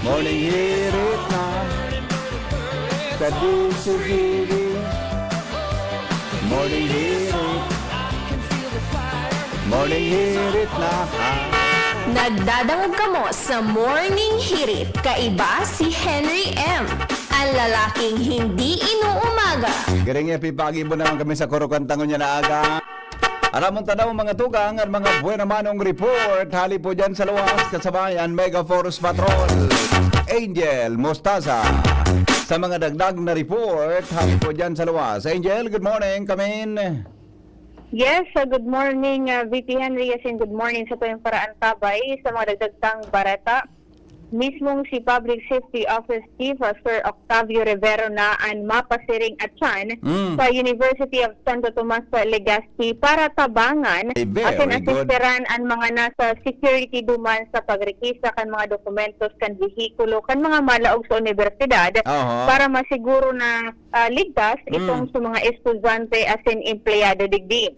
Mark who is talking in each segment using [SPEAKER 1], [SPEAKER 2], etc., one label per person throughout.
[SPEAKER 1] Morning hirit na sa DCGD. Morning hirit. Morning hirit na.
[SPEAKER 2] Nagdadangog ka mo sa Morning Hirit. Kaiba si Henry M. Ang lalaking hindi inuumaga.
[SPEAKER 1] Garing pipagi mo naman kami sa Kurukantangon niya na aga. Aramon tanaw mga tugang at mga buena manong report. Hali po dyan sa luwas kasabayan Mega Force Patrol Angel Mostaza. Sa mga dagdag na report, hali po dyan sa luwas. Angel, good morning. Come in.
[SPEAKER 3] Yes, good morning VP Henry. Yes, and good morning sa tuyong paraan tabay sa mga dagdagtang barata. Mismong si Public Safety Office Chief Sir Octavio Rivero na ang mapasiring at Chan sa University of Santo Tomas Legazpi para tabangan at asisteran ang mga nasa security duman sa pagrekisa kan mga dokumentos kan vehikulo kan mga malaog sa universidad para masiguro na ligtas itong sa mga estudyante asin empleyado digdi.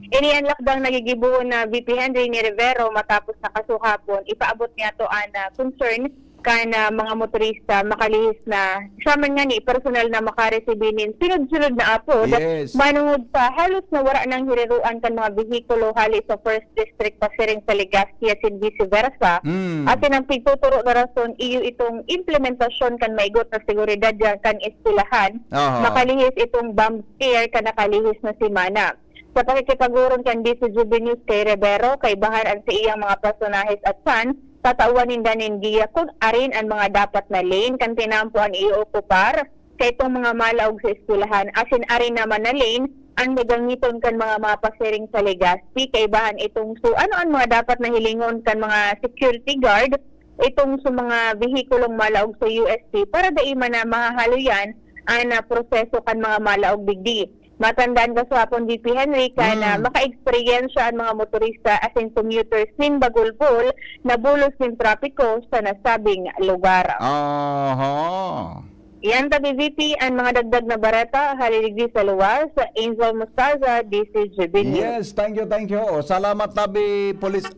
[SPEAKER 3] Ini ang lakdang nagigibuo na VP Henry ni Rivero matapos na kasukapon, ipaabot niya to ang concern kan mga motorista makalihis na saman nga ni personal na makaresibinin sunod-sunod na apo manungod sa halos na wara ng hiriruan kan mga vehikulo hali sa First District pasiring sa Legazpi asin vice versa atin ang pigtuturo na rason iyo itong implementasyon kan maigot na seguridad dyan kan eskwelahan makalihis itong bomb scare kan nakalihis na simana. Sa pakikipaguron kan DCGB News kay Rivero, kay bahar ang sa iyang mga personahes at san, tatauanin danin giya kung arin ang mga dapat na lane kan tinampuan i-okupar kay itong mga malaog sa eskwelahan. Asin arin naman na lane ang nagangiton kan mga mapasiring sa Legazpi kay bahan itong so ano ang mga dapat na hilingon kan mga security guard itong sa mga vehikulong malaog sa UST para daiman na mahahalo yan ang proseso kan mga malaog digdi. Matandaan ka sa hapon VP Henry na maka-experience ang mga motorista as in commuters ning bagulpol na bulos ng trapiko sa nasabing lugar. Yan tabi VP ang mga dagdag na barata haliligdi sa luwas sa Angel Mostaza, DCGB News.
[SPEAKER 1] Yes, thank you. Salamat tabi police.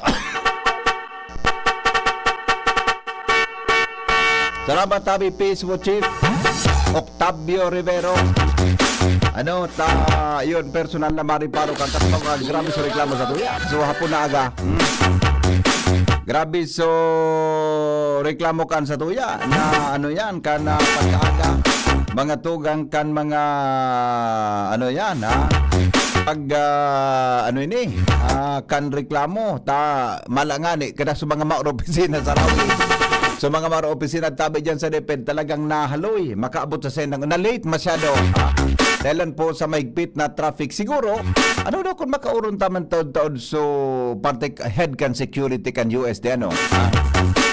[SPEAKER 1] Salamat tabi Peaceful Chief Octavio Rivero. Yun, personal na mariparo kan tapos grabe sa reklamo sa tuya. So, hapon na aga. Grabe so reklamo kan sa tuya na yan, kan pagkaaga. Mga tugang kan mga yan, pag kan reklamo, malangani, kada sa mga maopisina sa Rawi. So mga maro opisina tabi dyan sa DepEd talagang nahaloy, makaabot sa sendang na late masyado. Dahil po sa maigpit na traffic siguro, kung makauron taman taod-taod so parte head kan security kan UST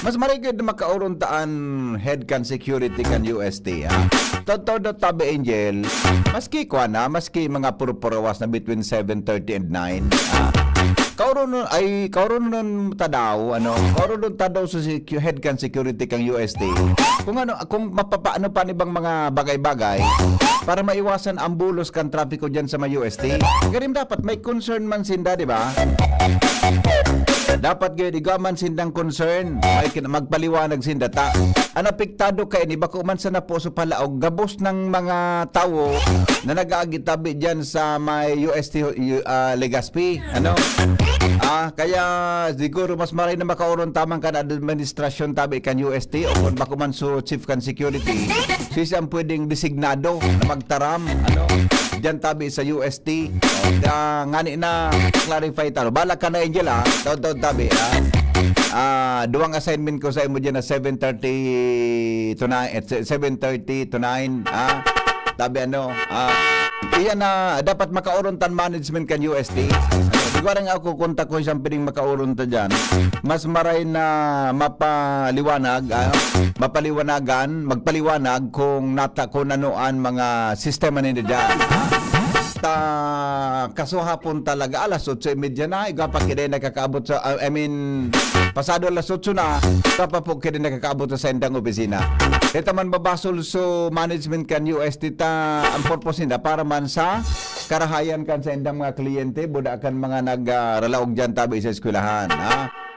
[SPEAKER 1] mas marigid makauron taan head kan security kan UST taod-taod tabi Angel, maski mga puro-purawas na between 7:30 and 9 kauron tadaw sa head kan security kang UST kung mapapaano pa nibang mga bagay-bagay para maiwasan ang bulos kan trapiko dyan sa mga UST. Garim dapat may concern man sinda, di ba? Dapat igaman sindang concern, may magpaliwanag sinda ta. Anapiktado kay ni bako man sa naposo palaog gabos ng mga tao na nag-aagitabi dyan sa may UST Legazpi. Kaya siguro mas maray na makauron tamang kan administrasyon tabi kan UST o kung bako man so chief kan security siyang pwedeng designado na magtaram dyan tabi sa UST ngani na clarify talo bala ka na Angel taod tabi duwang assignment ko sa imo dyan na 7:30 to 9 tabi iyan na dapat makauron tan management kan UST. Siguro nga ako kontak ko siyang piling makauron ta dyan. Mas maray na magpaliwanag kung anoan mga sistema nila dyan. Kasuhapon talaga alas 8:30 na igapa kide nakakaabot sa pasado alas 8 na kapapog kide nakakaabot sa sendang opisina. Ito man babasol so management kan UST ang purpose nila para man sa karahayan kan sa endang mga kliyente buda kan mga nagralaog dyan tabi sa eskwelahan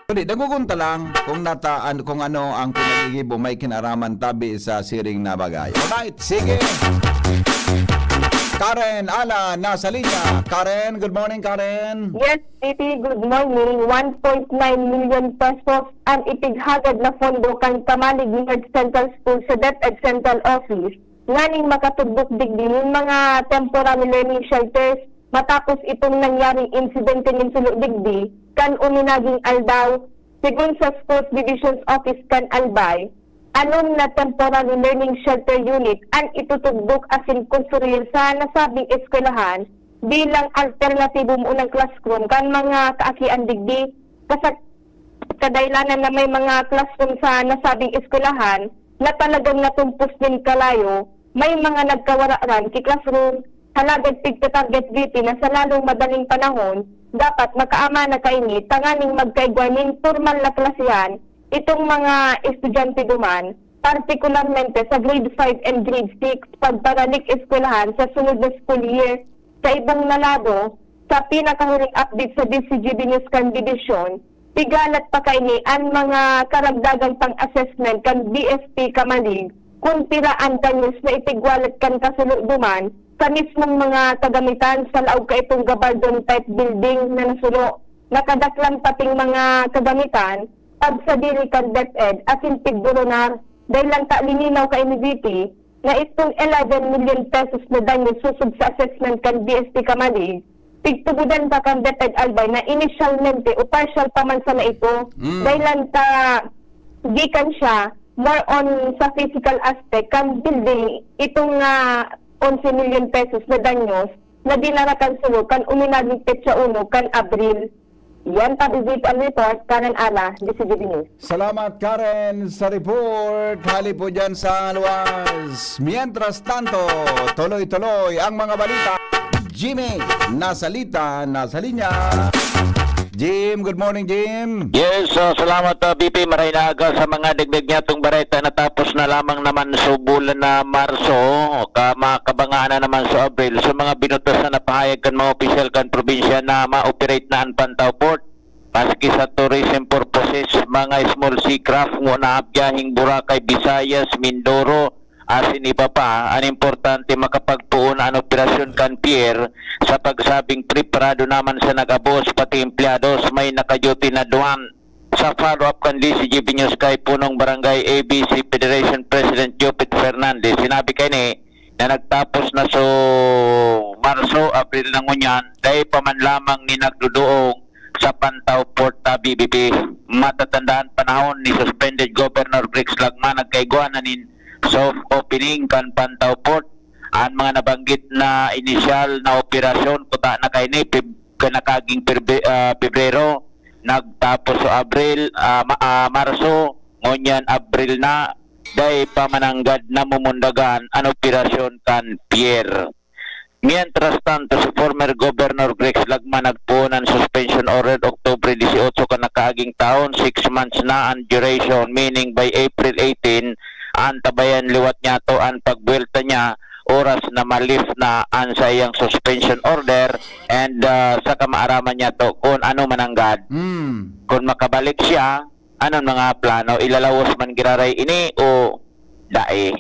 [SPEAKER 1] Kundi dagugunta lang kung nataan kung ano ang pinagigibo may kinaraman tabi sa siring na bagay. Alright, sige. Karen, Ala, nasa linya. Karen, good morning, Karen.
[SPEAKER 3] Yes, Titi, good morning. 1.9 million pesos ang itighagad na pondo kang Kamalig North Central School sa DepEd Central Office. Nganing makatubok digdi ng mga temporary learning shelters matapos itong nangyaring insidente ng sulok digdi kan uminaging aldaw sigun sa Sports Divisions Office kan Albay. Anon na temporary learning shelter unit ang itutugdok asin konstruir sa nasabing eskwelahan bilang alternatibo mo ng classroom kan mga kaakian digdi kadailanan na may mga classroom sa nasabing eskwelahan na talagang natumpos din kalayo, may mga nagkawararan ki classroom halagad tigta-target VP na sa lalong madaling panahon dapat makaama na kaini tanganing magkaigwaning formal na klasihan itong mga estudyante duman, partikularmente sa grade 5 and grade 6, pagparalik eskwelahan sa sunod na school year sa ibang nalado, sa pinakahuling update sa DCGB News kan Division, pigalat pa kaini ang mga karagdagang pang-assessment kan BSP Kamalig, kung tiraan kanyos na itigwalat kan kasulod duman sa mismong mga kagamitan sa laog ka itong gabardon type building na nasulo. Nakadaklan pating mga kagamitan pag sa diri kan DepEd asin tigdurunar dahil lang lininaw ka MVP na itong 11 million pesos na danyo susub sa assessment kan BSP Kamalig tigtubudan pa kan DepEd Albay na initialmente o partial pa man sa na ito dahil lang gikan siya more on sa physical aspect kan building itong 11 million pesos na danyos na dinarakan sulo kan uminaging petsa 1 kan Abril. Yan pa ang report, Karen Ala, DCGB News.
[SPEAKER 1] Salamat, Karen, sa report. Hali po dyan sa luwas. Mientras tanto, tuloy-tuloy ang mga balita. Jimmy, nasa linya. Jim, good morning, Jim.
[SPEAKER 4] Yes, salamat BP. Maray na aga sa mga dagdag niya itong bareta. Natapos na lamang naman sa bulan na Marso. Makabangaan na naman sa Abril. So mga binutas na napahayag kan mga opisyal kan probinsya na ma-operate na ang Pantaw Port. Maski sa tourism purposes, mga small seacraft mo na abiyahing Boracay, Visayas, Mindoro, asin iba pa, ang importante makapagpuon ang operasyon kan pier sa pagsabing preparado naman sa nag-abos pati empleados may nakaduty na duwan. Sa follow-up kan DCGB News kay punong barangay ABC Federation President Jopit Fernandez, sinabi kay ni na nagtapos na so Marso, Abril na ngunyan, dahil pa man lamang ni nagduduong sa Pantaw Port BBP. Matatandaan panahon ni suspended Governor Briggs Lagman nagkaiguan na nin soft opening kan Pantaw Port. Ang mga nabanggit na initial na operasyon kuta na kay ni kanakaging Pebrero nagtapos sa Abril, Marso, ngunyan Abril na dahil pamananggad na mumundagan ang operasyon kan pier. Mientras tanto, si former Governor Briggs Lagman nagpuon ng suspension order Oktubre 18 kanakaaging taon, 6 months na ang duration, meaning by April 18 ang tabayan liwat niya to ang pagbuelta niya oras na malif na ang sayang suspension order and sa kamaaraman niya to kung ano mananggad. Kung makabalik siya, anong mga plano? Ilalawas man giraray ini o dae?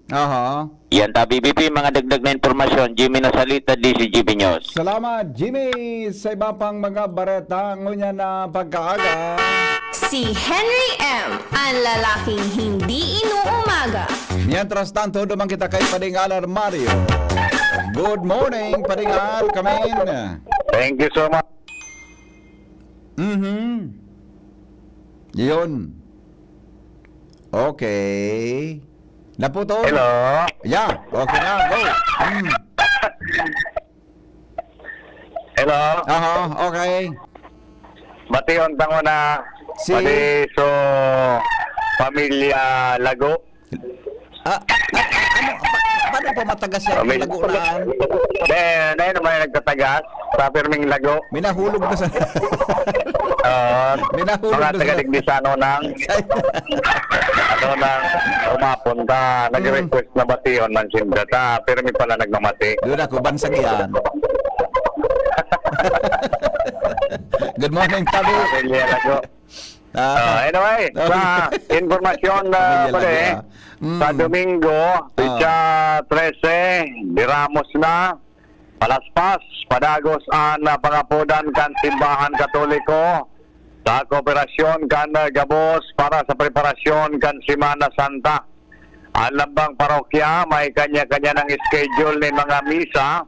[SPEAKER 1] Aha.
[SPEAKER 4] Yan ta BBP, mga dagdag na informasyon. Jimmy Nasalita, DCGB News.
[SPEAKER 1] Salamat, Jimmy, sa iba pang mga bareta ngunya na pagkaaga.
[SPEAKER 2] Si Henry M. ang lalaking hindi inuumaga.
[SPEAKER 1] Mientras tanto, dumang kita kay Padingal Mario. Good morning, Padingal. Come in.
[SPEAKER 4] Thank you so much.
[SPEAKER 1] Yun. Okay. Naputol?
[SPEAKER 4] Hello.
[SPEAKER 1] Yeah, okay na. Go.
[SPEAKER 4] Hello.
[SPEAKER 1] Aha, okay.
[SPEAKER 4] Bation tango na
[SPEAKER 1] Si-
[SPEAKER 4] pati so pamilya Lago.
[SPEAKER 1] Paano pa matagas yan?
[SPEAKER 4] Pamilya
[SPEAKER 1] Lagunaan?
[SPEAKER 4] Dahil naman nagtatagas sa Pirming Lago.
[SPEAKER 1] Minahulog na sa... Minahulog
[SPEAKER 4] Mga
[SPEAKER 1] na sa...
[SPEAKER 4] taga-Dignisano nang nang umapunta, nag-request na bation man sindata, pero may pala nagmamati.
[SPEAKER 1] Doon ako, bansag yan. Good morning, Tabi.
[SPEAKER 4] Pamilya Lago.
[SPEAKER 5] Anyway, sa informasyon
[SPEAKER 1] Pamilya lang
[SPEAKER 5] pala
[SPEAKER 1] nila.
[SPEAKER 5] sa Domingo, Pizza 13, diramos na, palaspas, padagos ang pangapudan kan simbahan katoliko sa kooperasyon kan gabos para sa preparasyon kan Semana Santa. Ang lambang parokya may kanya-kanya ng schedule ng mga misa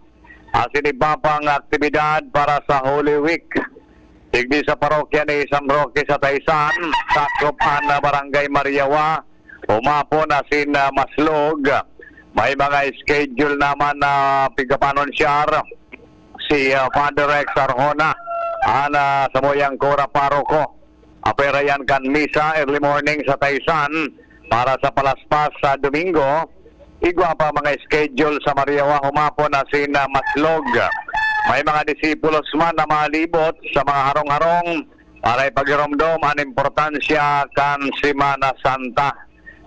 [SPEAKER 5] at sinibapang aktibidad para sa Holy Week. Tigdi sa parokya ni San Roque sa Taysan, sakop ang Barangay Mariawa, umapon na sin Maslog. May mga schedule naman na pigapanonsyar si Father Rex Arjona, ang Samoyang Cora Paroko. Aperayan kan misa early morning sa Taysan para sa palaspas sa Domingo. Igwa pa mga schedule sa Mariawa, umapon na sin Maslog. May mga disipulos man na malibot sa mga harong-harong para ipagiromdom ang importansya kan Semana Santa.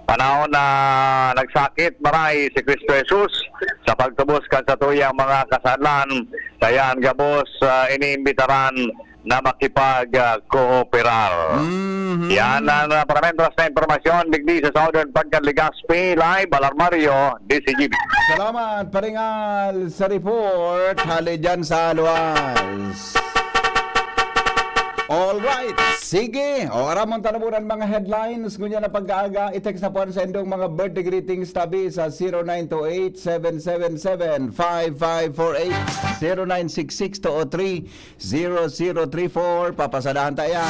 [SPEAKER 5] Panahon na nagsakit maray si Kristo Jesus sa pagtubos kan sa tuyang mga kasalan, kaya ang gabos iniimbitaran na makipag-kooperar. Yan ang paramentos na informasyon digdi sa Southern Pagkaligaspi, live, Alarmario, DCGB.
[SPEAKER 1] Salamat, paringal sa report. Hali dyan sa Luas. Alright, sige. O, aramon tanabunan mga headlines. Ngunya na pag-aaga, i-text na po sa indong mga birthday greetings tabi sa 0928-777-5548, 0966-203-0034. Papasadahan tayo.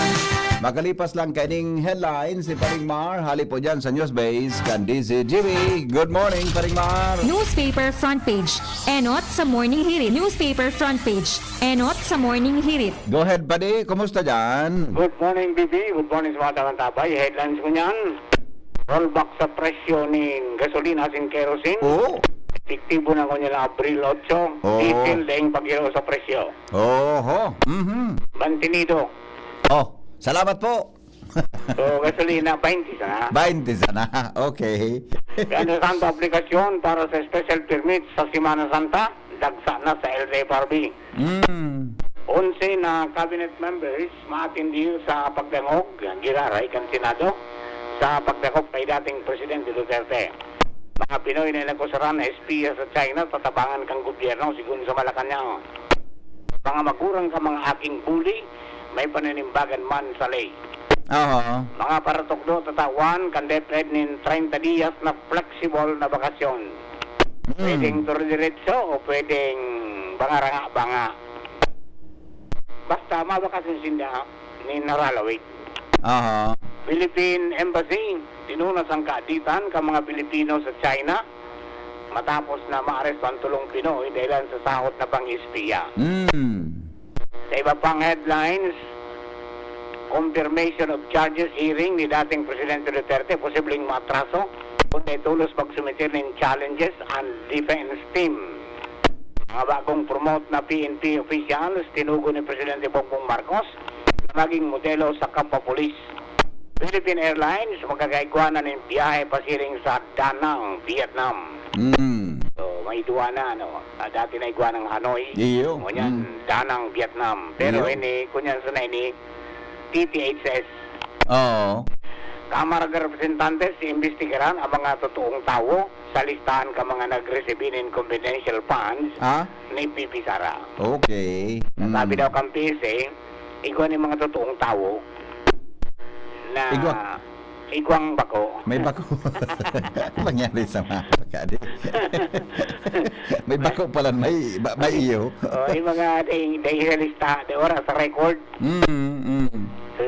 [SPEAKER 1] Makalipas lang kaning headlines si Paring Mar. Hali po dyan sa News Base kan DCGB. Good morning, Paring Mar.
[SPEAKER 6] Newspaper front page. Enot sa Morning Hirit. Newspaper front page. Enot sa Morning Hirit.
[SPEAKER 1] Go ahead, buddy. Kumusta dyan?
[SPEAKER 7] Good morning, BB. Good morning sa mga taman-tabay. Headlines ko niyan. Rollback sa presyo ng gasolina sin kerosene.
[SPEAKER 1] Oo.
[SPEAKER 7] Tiktibo na ko niya lang Abril 8.
[SPEAKER 1] Oo.
[SPEAKER 7] Diesel daing pag-iro sa presyo.
[SPEAKER 1] Oho.
[SPEAKER 7] Mantinido.
[SPEAKER 1] Oh, salamat po.
[SPEAKER 7] So, gasolina 20 sana.
[SPEAKER 1] 20 sana. Okay.
[SPEAKER 7] Ganda Santa aplikasyon para sa special permit sa Semana Santa. Dagsa na sa LTFRB. 11 na cabinet members maatindi sa pagdangog, giraray kan Senado, sa pagdangog kay dating Presidente Duterte. Mga Pinoy na nagkusaran na espiya sa China, tatabangan kang gobyerno sigun sa Malacanang. Mga magurang ka mga aking bully, may pananimbagan man sa lay.
[SPEAKER 1] Oo.
[SPEAKER 7] Mga paratokdo tatawan kan depred nin 30 días na flexible na bakasyon. Pwedeng turo-diretso o pwedeng banga-ranga-banga. Basta mabakasyon sinda ni Naralawig.
[SPEAKER 1] Oo.
[SPEAKER 7] Philippine Embassy, tinunas ang kaaditan ka mga Pilipino sa China matapos na maaresto ang tulong Pinoy dahil sa sahot na pang-espiya. Sa iba pang headlines, confirmation of charges hearing ni dating Presidente Duterte, posibleng matraso kung tulos pagsumitir ng challenges and defense team. Mga bagong promote na PNP officials, tinugo ni Presidente Bongbong Marcos na maging modelo sa Kampa Police. Philippine Airlines, magkakaigwanan ng biyahe pasiring sa Danang, Vietnam. So, may duwana, no? Dati na igwa ng Hanoi.
[SPEAKER 1] Iyo.
[SPEAKER 7] Kunyan, Danang, Vietnam. Pero
[SPEAKER 1] Iyo.
[SPEAKER 7] ini, kunyan sa na ini, TTHS.
[SPEAKER 1] Oo.
[SPEAKER 7] Kamara ng Representantes, iimbestigaran ang mga totoong tao sa listahan ka mga nag-receive in confidential funds
[SPEAKER 1] Ah?
[SPEAKER 7] ni Pipi Sara.
[SPEAKER 1] Okay.
[SPEAKER 7] Sabi daw kang PSA, igwa ni mga totoong tao na
[SPEAKER 1] Igwa?
[SPEAKER 7] igwang bako.
[SPEAKER 1] May bako. Ano nangyari sa mga pagkadi? May bako pala, may iyo.
[SPEAKER 7] Yung mga day sa lista, day oras sa record. So,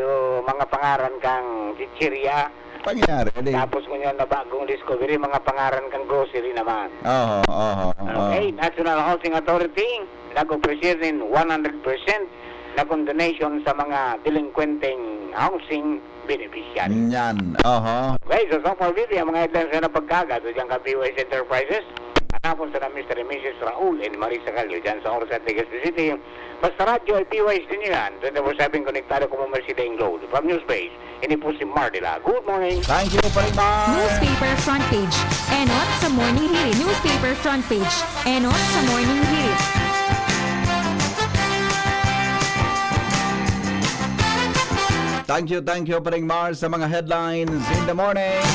[SPEAKER 7] mga pangaran kang chichirya,
[SPEAKER 1] Pangyari.
[SPEAKER 7] tapos kung yun na bagong discovery, mga pangaran kang grocery naman.
[SPEAKER 1] Oo.
[SPEAKER 7] Okay, National Housing Authority, nag-present 100% na donation sa mga delinquenteng housing beneficiary.
[SPEAKER 1] Yan. Oo.
[SPEAKER 7] Okay, so far video, ang mga headlines na napagkagat so dyan ka POS Enterprises, hanapon sa na Mr. and Mrs. Raul and Marisa Calio dyan sa Orsat, Legazpi City. Basta radyo ay POS din yan. 24/7 konektado ko mo Mercedes Globe. From Newspace, ini po si Mardila. Good morning.
[SPEAKER 1] Thank you pa rin, Ma.
[SPEAKER 6] Newspaper front page. Enot sa Morning Hirit. Newspaper front page. Enot sa Morning Hirit.
[SPEAKER 1] Thank you, Paring Mars sa mga headlines in the morning.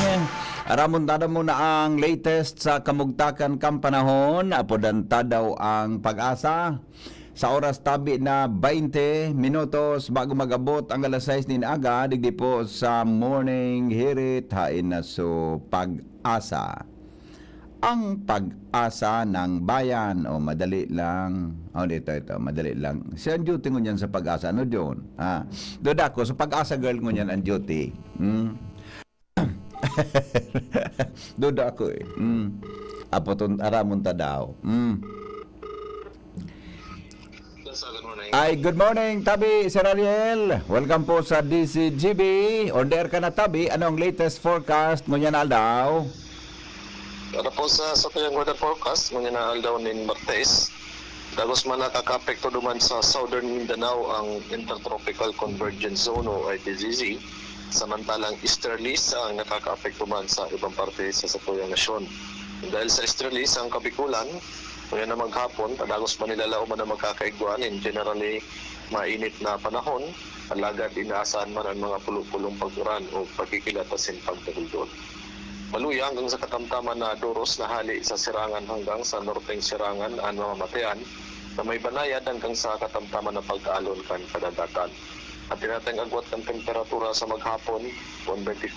[SPEAKER 1] Aramuntada mo na ang latest sa kamugtakan kang panahon. Apodanta daw ang pag-asa. Sa oras tabi na 20 minutos bago magabot ang alas 6 din aga, digdi po sa morning hirit hain na so pag-asa. Ang pag-asa ng bayan o madali lang. Ito, madali lang. Si ang duty ngunyan sa pag-asa, ano yun? Doon ako, sa pag-asa girl ngunyan ang duty. Doon ako eh. Apoton aramon ta daw. Ay, good morning, Tabi, Sir Ariel. Welcome po sa DCGB. Order ka na, Tabi. Ano ang latest forecast ngunyan aldaw?
[SPEAKER 8] Para po sa tuyang weather forecast, ngunyan na aldaw nin Martes, dagos man nakaka-apekto duman sa Southern Mindanao ang Intertropical Convergence Zone o ITZZ, samantalang easterlies ang nakaka-apekto man sa ibang parte sa satuyang nasyon. Dahil sa easterlies ang Kabikulan, ngunyan na maghapon, dagos man nilalao man na magkakaigwan in generally mainit na panahon, alagad inaasahan man ang mga pulong pagduran o pagkikilatasin pagdagulod. Maluya hanggang sa katamtaman na Doros na hali sa Sirangan hanggang sa Norteng Sirangan ang mamatayan na may banayad hanggang sa katamtaman na pagkaalon kan kadagatan. At tinatang agwat ng temperatura sa maghapon 24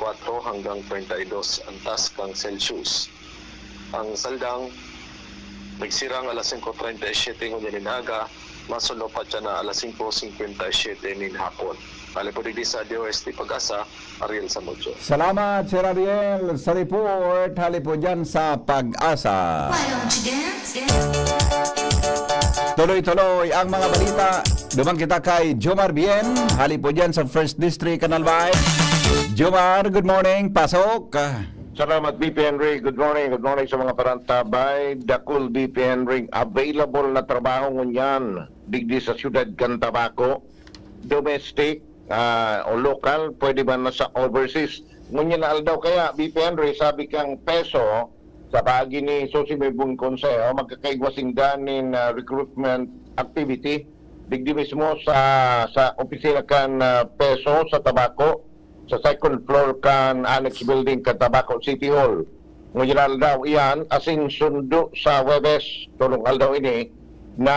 [SPEAKER 8] hanggang 32 antas kang Celsius. Ang saldang nagsirang alas 5:37 ngunyan inaga, masulo pa siya na alas 5:57 nin hapon. Bale po dito sa DOST Pag-asa, Ariel Samudjo.
[SPEAKER 1] Salamat, Sir Ariel, sa report. Hali po dyan sa Pag-asa. Tuloy-tuloy ang mga balita. Dumang kita kay Jomar Bien. Hali po dyan sa First District, Canal 5. Jomar, good morning. Pasok.
[SPEAKER 9] Salamat, BP Henry. Good morning sa mga parantabay. Dakul, BP Henry. Available na trabaho ngunyan digdi sa siyudad Cantabaco. Domestic o local, pwede ba na sa overseas? Ngunyan na aldaw kaya, BP Henry, sabi kang peso sa pagi ni Susi Mebun Consejo, magkakaigwasing ganin recruitment activity digdi mismo sa opisina kan peso sa Tabaco, sa second floor kan annex building kan Tabaco City Hall. Ngunyan na aldaw iyan, asin sundo sa Webes, tulong aldaw ini, na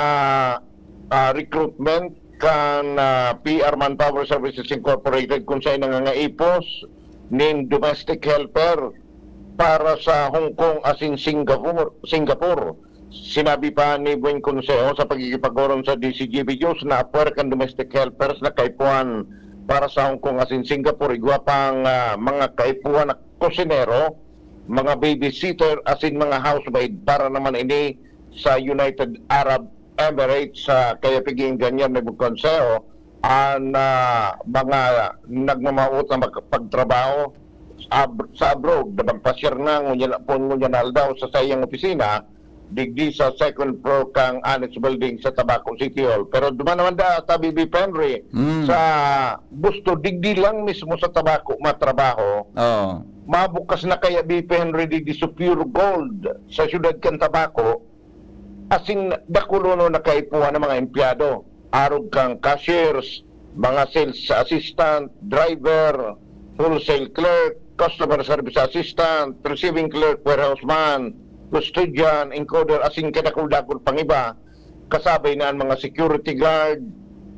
[SPEAKER 9] recruitment kan PR Manpower Services Incorporated kung sa'y nangangaipos nin domestic helper para sa Hong Kong asin Singapore. Sinabi pa ni Bueng Consejo sa pagkikipag-oron sa DCGB News na apwer kan domestic helpers na kaipuan para sa Hong Kong asin Singapore. Igwa pang mga kaipuan na kusinero, mga babysitter asin mga housemaid para naman ini sa United Arab Emirates, kaya piging ganyan may Consejo ang mga nagmamaot na pagtrabaho sa abroad na magpasyar na ngunyan aldaw sa sayang opisina digdi sa second floor kang annex building sa Tabaco City Hall. Pero duman naman tabi BP Henry sa gusto digdi lang mismo sa Tabaco matrabaho. Mabukas na kaya BP Henry digdi sa Pure Gold sa siyudad kan Tabaco asin dakulono na kaipuhan ng mga empleyado. Arog kang cashiers, mga sales assistant, driver, wholesale clerk, customer service assistant, receiving clerk, warehouseman, custodian, encoder, asin kadakul-dakul pang iba. Kasabay na ang mga security guard,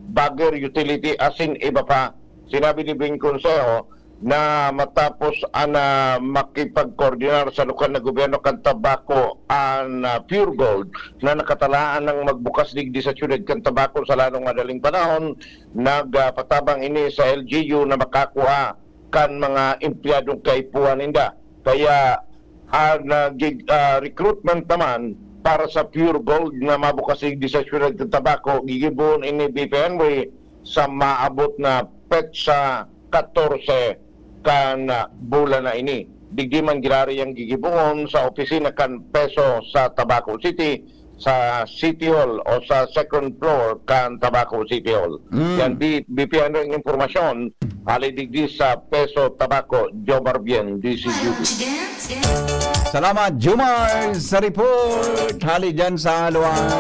[SPEAKER 9] bagger, utility, asin iba pa. Sinabi ni Bueng Consejo na matapos makipag-coordinar sa lokal na gobyerno kan Tabaco ang Pure Gold na nakatalaan ng magbukas digdi sa siyudad kan Tabaco sa lalong madaling panahon, nagpatabang ini sa LGU na makakuha kan mga empleyadong kaipuan inda. Kaya ang recruitment naman para sa Pure Gold na mabukas digdi sa siyudad kan Tabaco, gigibon ini BP Henry sa maabot na petsa 14 kan bulan na ini. Digdi man girari ang gigibungon sa opisina kan peso sa Tabaco City, sa City Hall o sa second floor kan Tabaco City Hall. Yan BP ang informasyon, hali digdi sa peso Tabaco, Jomar Bien, DCGB. Salamat, Jomar, sa report. Hali dyan sa Luar.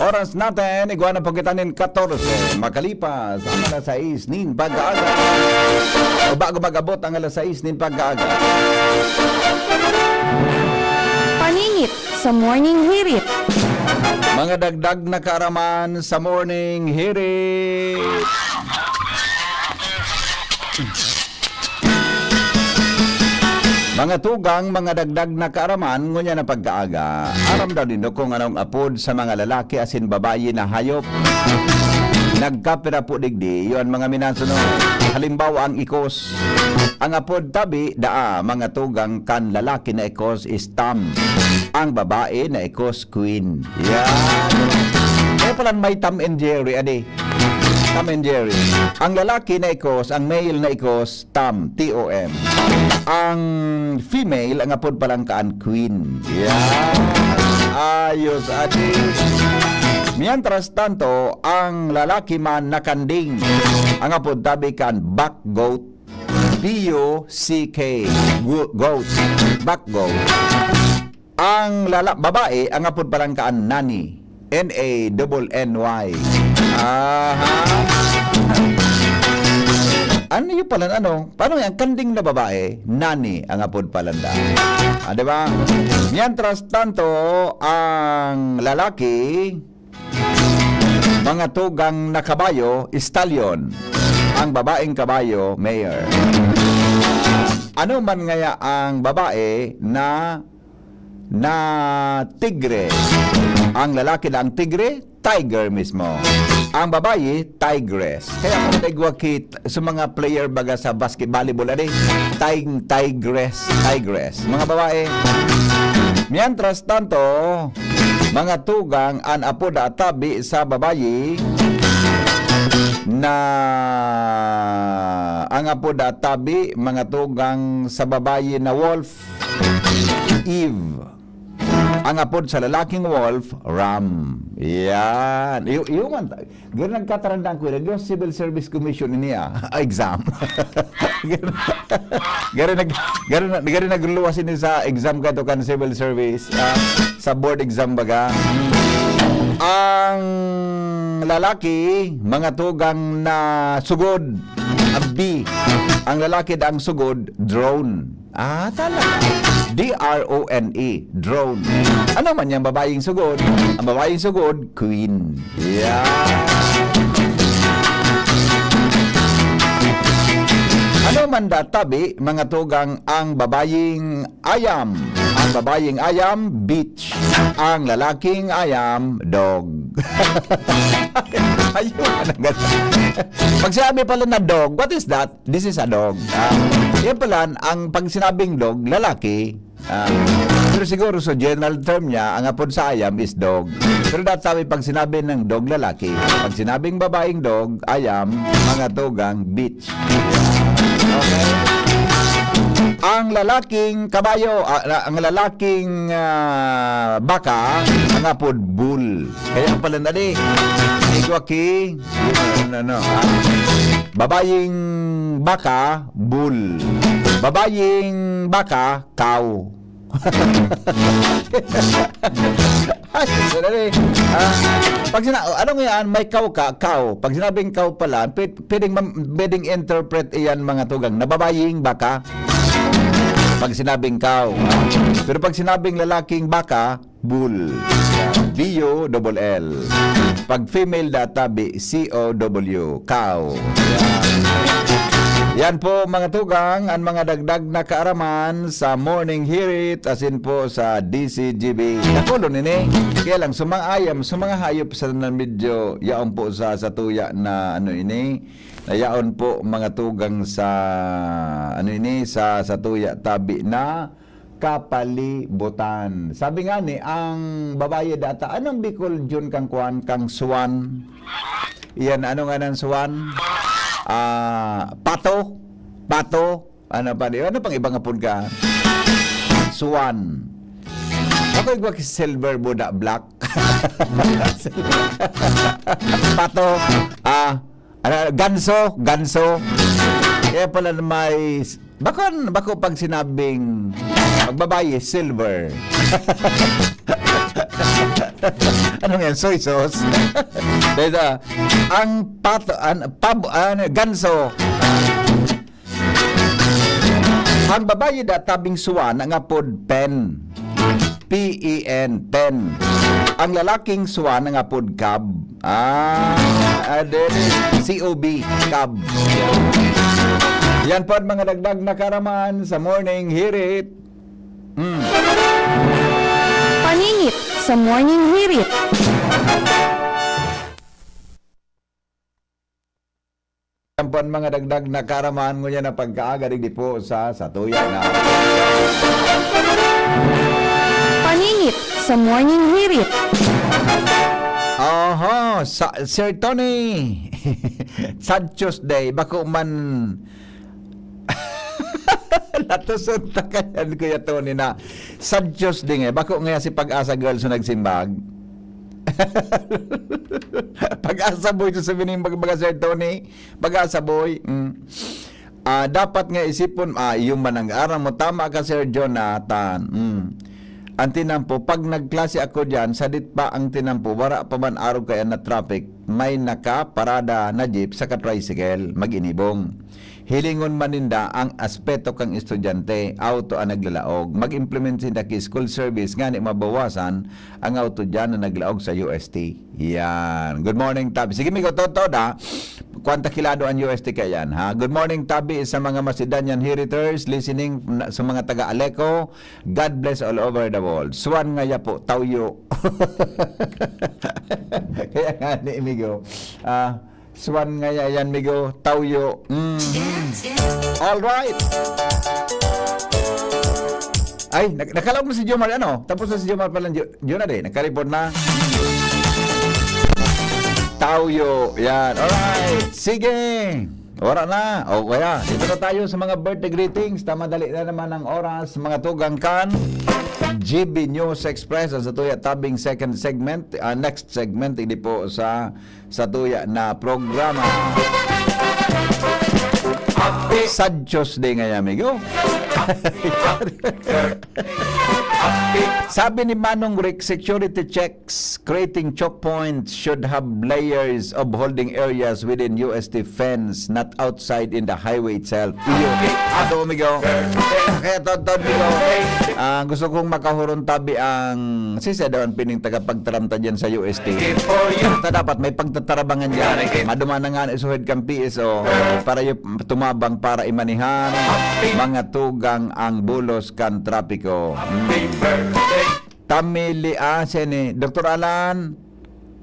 [SPEAKER 1] Oras natin, iguana pagkitanin 14. Makalipas ang alas 6 nin pag-aaga. O bago mag-abot ang alas 6 nin pag-aaga.
[SPEAKER 6] Paningit sa Morning Hirit.
[SPEAKER 1] Mga dagdag na kaaraman sa morning hirit. Mga tugang, mga dagdag na kaaraman, ngunya na pagkaaga. Aram daw din kung anong apod sa mga lalaki asin babayi na hayop. Nagkapira po digdi, yun mga minasunod. Halimbawa ang ikos. Ang apod tabi, mga tugang kan lalaki na ikos is Tom. Ang babae na ikos Queen. Yan. Kaya pala may Tom and Jerry, adi. Tom and Jerry. Ang lalaki na ikos, ang male na ikos, Tom, T-O-M. Ang female, ang apod palang kaan, Queen. Yan. Ayos, adi. Mientras tanto, ang lalaki man nakanding. Ang apod tabi kan, back goat. B-U-C-K. Goat. Back goat. Ang babae, ang apod palang kaan, nani. N-A-N-N-Y. Aha. Ano yung pala, Paano yan? Kanding na babae, nani ang apod palanda. Diba? Mientras tanto, ang lalaki, mga tugang na kabayo, stallion. Ang babaeng kabayo, mayor. Ano man ngaya ang babae na tigre? Ang lalaki na ang tigre, tiger mismo. Ang babae, tigress. Kaya kung nagwakit sa mga player baga sa volleyball, tigress. Mga babae. Mientras tanto, mga tugang an apod atabi sa babae na ang apod atabi mga tugang sa babae na wolf, Eve. Ang apod sa lalaking wolf, Ram. Yan. Yung man, gano'n nagkatarandaan ko, yung Civil Service Commission niya, exam. Gano'n nagluluwasin sa exam ka to kan Civil Service, sa board exam baga. Ang lalaki, mga tugang na sugod, B. Ang lalaki daang sugod, drone. Talaga. D-R-O-N-E, drone. Ano man yung babaeng sugod? Ang babaeng sugod, queen. Yeah. Ano man databi, mga tugang, ang babaeng ayam. Ang babaeng ayam, bitch. Ang lalaking ayam, dog. Ayun. Pag sinabi pala na dog, what is that? This is a dog. Yan pala, ang pag sinabing dog, lalaki. Pero siguro sa general term niya, ang apod sa ayam is dog. Pero databi pag sinabi ng dog, lalaki. Pag sinabing babaeng dog, ayam, mga tugang, bitch. Okay? Ang lalaking kabayo, ang lalaking baka, ang apod bull. Kaya pala na di, igwaki, babaying baka, bull. Babaying baka, cow. Ay, sorry. Pag ano yan, may cow ka, cow. Pag sinabing cow pala, pwedeng interpret iyan mga tugang, nababaying baka. Pag sinabing cow. Pero pag sinabing lalaking baka, bull. B-U-L-L. Pag female data, C-O-W. Cow. Yan po mga tugang, ang mga dagdag na kaaraman sa morning hirit, asin po sa DCGB. Nakulo nini. Kaya lang, sumang-ayam, sumang hayop sa medyo yaon po sa tuya na yaon po mga tugang sa sa tuya tabi na kapalibutan. Sabi nga ni, ang babae data, anong Bicol Jun kang kuan, kang swan? Iyan, ano nga ng swan? Pato, ano pang ibang apod ka? Swan. Ako igwa ki silver buda black. Pato, ganso. Kaya pala may bako pag sinabing magbabaye silver. Ano yan? Soy sauce? Dito, ang ganso. Ang babae da tabing suwan nga pod pen. P-E-N, pen. Ang lalaking suwan nga pod cab. C-O-B, cab. Yan po ang mga dagdag na karaman sa morning hirit.
[SPEAKER 6] Paningit sa morning hirit.
[SPEAKER 1] Yan po ang mga dagdag na karaman mo yan na pagkaagarig di po sa tuya na.
[SPEAKER 6] Paningit sa morning hirit.
[SPEAKER 1] Sir Tony. Sad Tuesday, bako man natusod ta kayan Kuya Tony na sad Tuesday bako nga si Pag-asa girls na nagsimbag. Pag-asa boy to sabi ni mga Sir Tony, Pag-asa boy. Dapat nga isipon yung manang-aral mo tama ka Sir Jonathan. Ang tinampo, pag nagklase ako dyan, sadit pa ang tinampo, wala pa man araw kaya na traffic, may nakaparada na jeep sa tricycle, mag-inibong. Hilingon maninda ang aspeto kang estudyante, auto ang naglalaog. Mag-implement sinda ki school service, nga ni mabawasan ang auto dyan na naglaog sa UST. Yan. Good morning, Tabi. Sige, migo, totoo na. Kwanta kilado ang UST kaya yan, ha? Good morning, Tabi, sa mga Masidanyan Heriters, listening sa mga taga-Aleco. God bless all over the world. Swan nga ya po, tawyo. Kaya nga ni migo. Swan nga yan, migo, tawyo. All right. Ay, nakalaog mo si Jomar, ano? Tapos na si Jomar pala, yun na din, nakareport na. Tawyo, yan. Alright, sige. Wala na. O, kaya, dito na tayo sa mga birthday greetings. Tamadali na naman ang oras, mga tugang kan. GB News Express sa tuya tabing second segment. Next segment, hindi po sa tuya na programa. Sad Tuesday nga, amigo. Sabi ni Manong Rick, security checks creating choke points should have layers of holding areas within UST fence, not outside in the highway itself. Iyo. Ato, amigo. Kaya tonton, amigo. Gusto kong makahuron tabi ang sisadawan pining tagapagtaramta dyan sa UST. Dapat may pagtatarabangan dyan. Maduma na nga isuhid kang PSO para yung tumabang para imanihan mga tugang ang bulos kan trapiko. Tamili sini Dr. Alan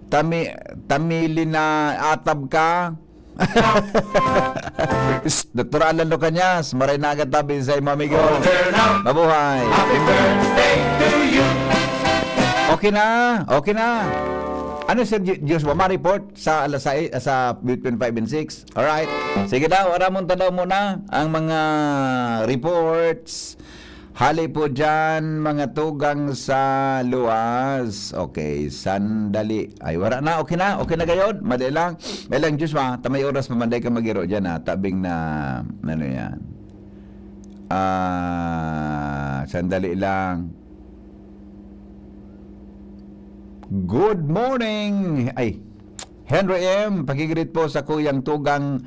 [SPEAKER 1] tamili na atab ka. Dr. Alan Lucanyas, maray na agad tabi sa amigo. Mabuhay. Okay na. Ano Sir Joshua, ma-report sa alas 6, sa between 5 and 6. Alright. Sige daw, aramon tadaw muna ang mga reports. Hali po dyan, mga tugang sa luwas. Okay, sandali. Ay, wala na. Okay na gayon. Madali lang. May lang, Joshua, tamay oras mamanday ka mag-iro dyan, ha. Tabing na, ano yan. Sandali lang. Good morning! Ay, Henry M. Pakigreet po sa kuyang tugang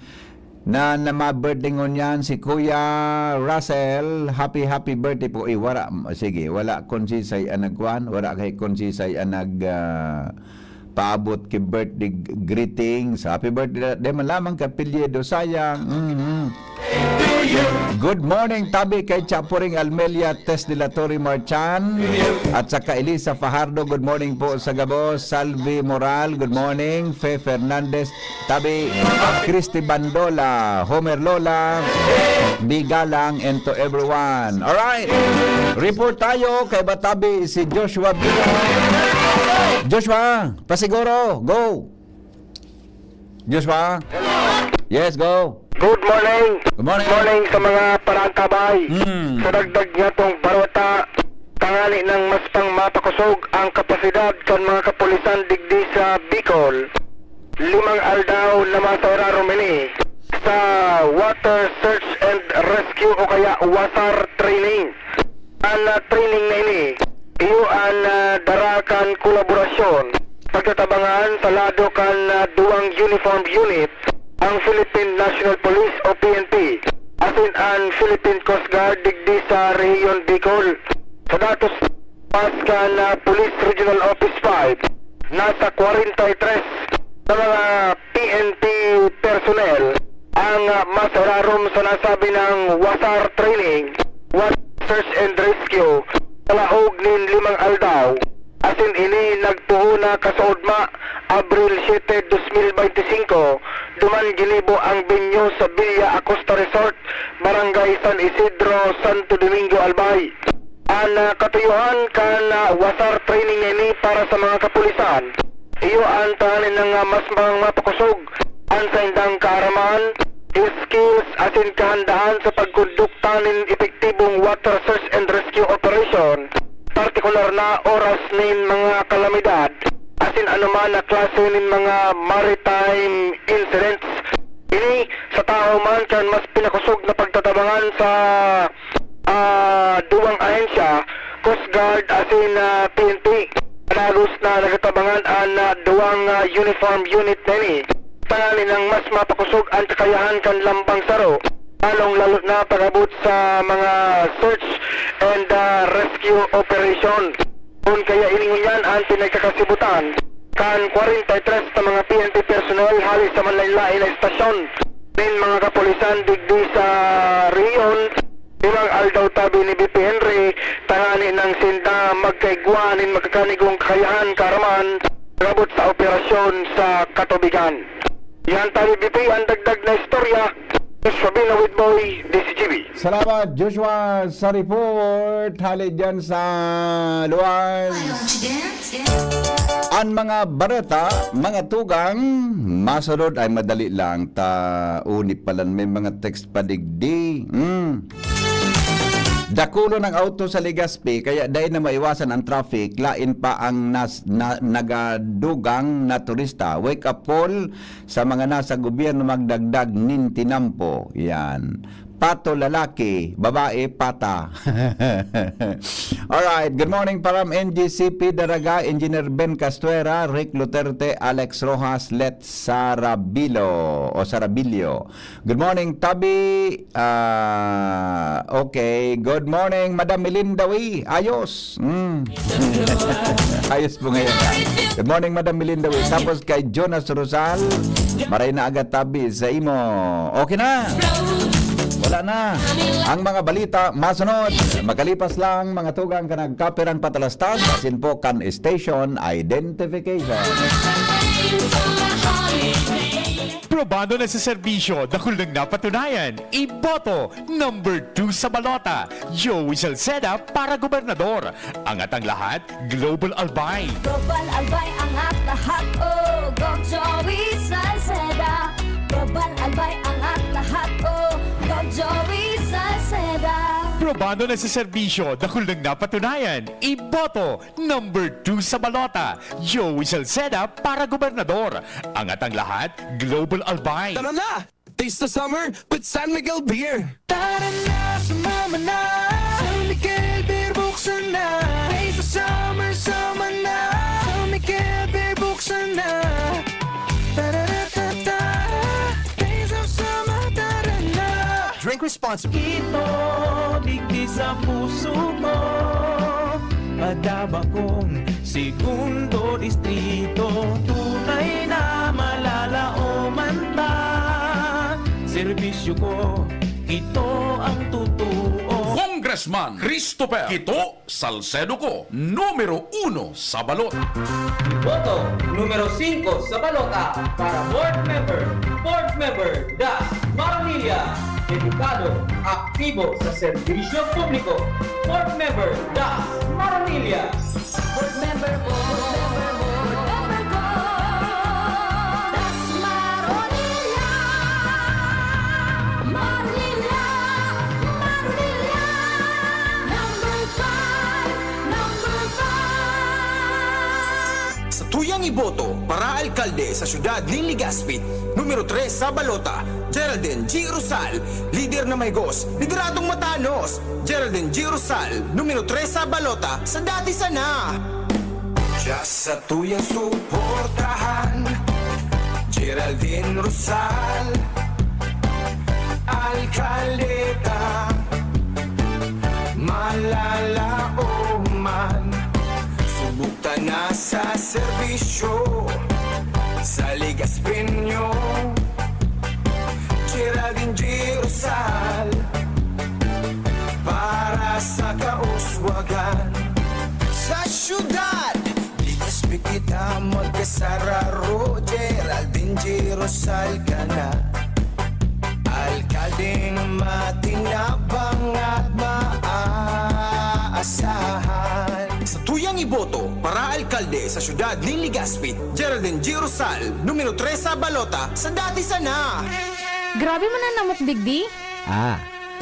[SPEAKER 1] na ma-birthday ngon yan, si Kuya Russell. Happy birthday po. Wala, sige, wala konsisay ang nagkuhan, wala kay konsisay ang paabot kay birthday greetings. Happy birthday. Di man lamang kapilyedo, sayang. Good morning, tabi kay Chapuring Almelia Tess Dilatori Marchan at saka Elisa Fajardo. Good morning po sa Gabos. Salvi Moral, good morning. Fe Fernandez, tabi Christy Bandola, Homer Lola, Bigalang, and to everyone. Alright, report tayo kay Batabi si Joshua Biga. Joshua, pasiguro, go. Joshua, yes, go.
[SPEAKER 7] Good morning.
[SPEAKER 1] Good morning.
[SPEAKER 7] Good morning sa mga parangkabay. Sa dagdag niya itong barota, tangali ng mas pang mapakusog ang kapasidad kan mga kapulisan digdi sa Bicol. 5 aldaw na masora rumini sa Water Search and Rescue o kaya WASAR training. Ang training na ini iyo ang darakan kolaborasyon pagtatabangan sa lado kan duwang uniformed unit ang Philippine National Police o PNP asin ang Philippine Coast Guard digdi sa Rehiyon Bicol. Sa datos pas kan Police Regional Office 5 nasa 43 sa mga PNP personnel ang masararom sa nasabi ng WASAR training, WASAR Search and Rescue sa laog nin 5 aldaw. Asin ini nagtuo na kasaudma Abril 7, 2025 duman ginibo ang binyo sa Villa Acosta Resort, Barangay San Isidro, Santo Domingo, Albay. Ang katuyuhan kan WASAR training ini para sa mga kapulisan. Iyo ang tahanin ng mas mga mapakusog ang sa indang kaaraman, skills asin kahandaan sa pagkondukta nin epektibong water search and rescue operation, partikular na oras nin mga kalamidad, asin anuman na klase nin mga maritime incidents. Ini sa tao man kan mas pinakusog na pagtatabangan sa duwang ahensya, Coast Guard asin PNP. Panagos na nagatabangan ang duwang uniform unit nini. Tanganin ng mas mapakusog ang kakayahan kan lambang saro. Lalong lalo na pagabot sa mga search and rescue operation. Kung kaya iningunyan ang pinagkakasibutan kan 43 sa mga PNP personnel halis sa manlaylain na estasyon din mga kapulisan digdi sa Rion. Ilang aldaw tabi ni BP Henry, tangani ng sinda magkaigwanin magkakanigong kakayahan karaman pagabot sa operasyon sa katubigan. Yan tabi BP ang dagdag na istorya. Sabina with boy, DCGB.
[SPEAKER 1] Salamat Joshua sa report. Halid dyan sa luwas. Ang mga barata, mga tugang, masunod ay madali lang. Unip pala may mga text padigdi. Dakulo ng auto sa Legazpi, kaya dahil na maiwasan ang traffic, lain pa ang nagadugang na turista. Wake up call sa mga nasa gobyerno magdagdag nin tinampo. Yan. Pato lalaki, babae pata. Alright, good morning param NGCP Daraga, Engineer Ben Castuera, Rick Luterte, Alex Rojas, Let Sarabillo. Good morning Tabi. Okay, good morning Madam Melindawi. Ayos. Ayos po ngayon. Good morning Madam Melindawi. Tapos kay Jonas Rosal, maray na agad Tabi sa imo. Okay na. Wala na. Ang mga balita masunod. Magkalipas lang mga tugang ka nagkaperang patalastas. Asin po kan station identification.
[SPEAKER 10] Probado na sa serbisyo, dakul nang napatunayan. Iboto, number 2 sa balota. Joey Salceda para gobernador. Angat ang lahat, Global Albay.
[SPEAKER 11] Global Albay, angat lahat, oh, go Joey Salceda. Global Albay, angat lahat, oh, go Joey Salceda.
[SPEAKER 10] Probado na sa serbisyo, dakul nang napatunayan. Iboto, number 2 sa balota. Joey Salceda para gobernador. Angat ang lahat, Global Albay.
[SPEAKER 12] Tara na! Taste the summer with San Miguel Beer! Tara na, sumama na! San Miguel Beer, buksan na! Taste the summer, sama na! San Miguel Beer, buksan na! Tara-ra-ta-ta! Taste the summer, tara na! Drink responsibly.
[SPEAKER 13] Ito, digdi sa puso ko. Padaba kong segundo distrito. Tunay na malalaoman ta. Serbisyo ko, ito ang totoo.
[SPEAKER 14] Congressman Christopher Quito Salcedo ko, numero 1 sa balota.
[SPEAKER 15] Boto numero 5 sa balota para board member Das Maranilla. Edukado, aktibo sa serbisyo publiko. Board member Das Maranilla.
[SPEAKER 11] Board member ko, Das Maranilla. Maranilla, number 5.
[SPEAKER 12] Sa tuyang tuyang iboto para alkalde sa siyudad ni Legazpi. Numero 3 sa balota, Geraldine G. Rosal, lider na may gos, lideradong matanos. Geraldine G. Rosal, numero 3 sa balota, sa dati sana. Just sa tuyang suportahan, Geraldine Rosal, alkaldeta, malalao man. Subukta na sa serbisyo sa Legazpi nyo, Geraldine G. Rosal, para sa kauswagan. Sa syudad, Legazpi kita magkasararo, Geraldine G. Rosal ka na. Alkaldeng matinabang at maaasahan. Sa tuyang iboto para alkalde sa siyudad ni Legazpi, Geraldine G. Rosal, numero 3 sa balota, sa dati sana.
[SPEAKER 6] Grabe man ang namok digdi.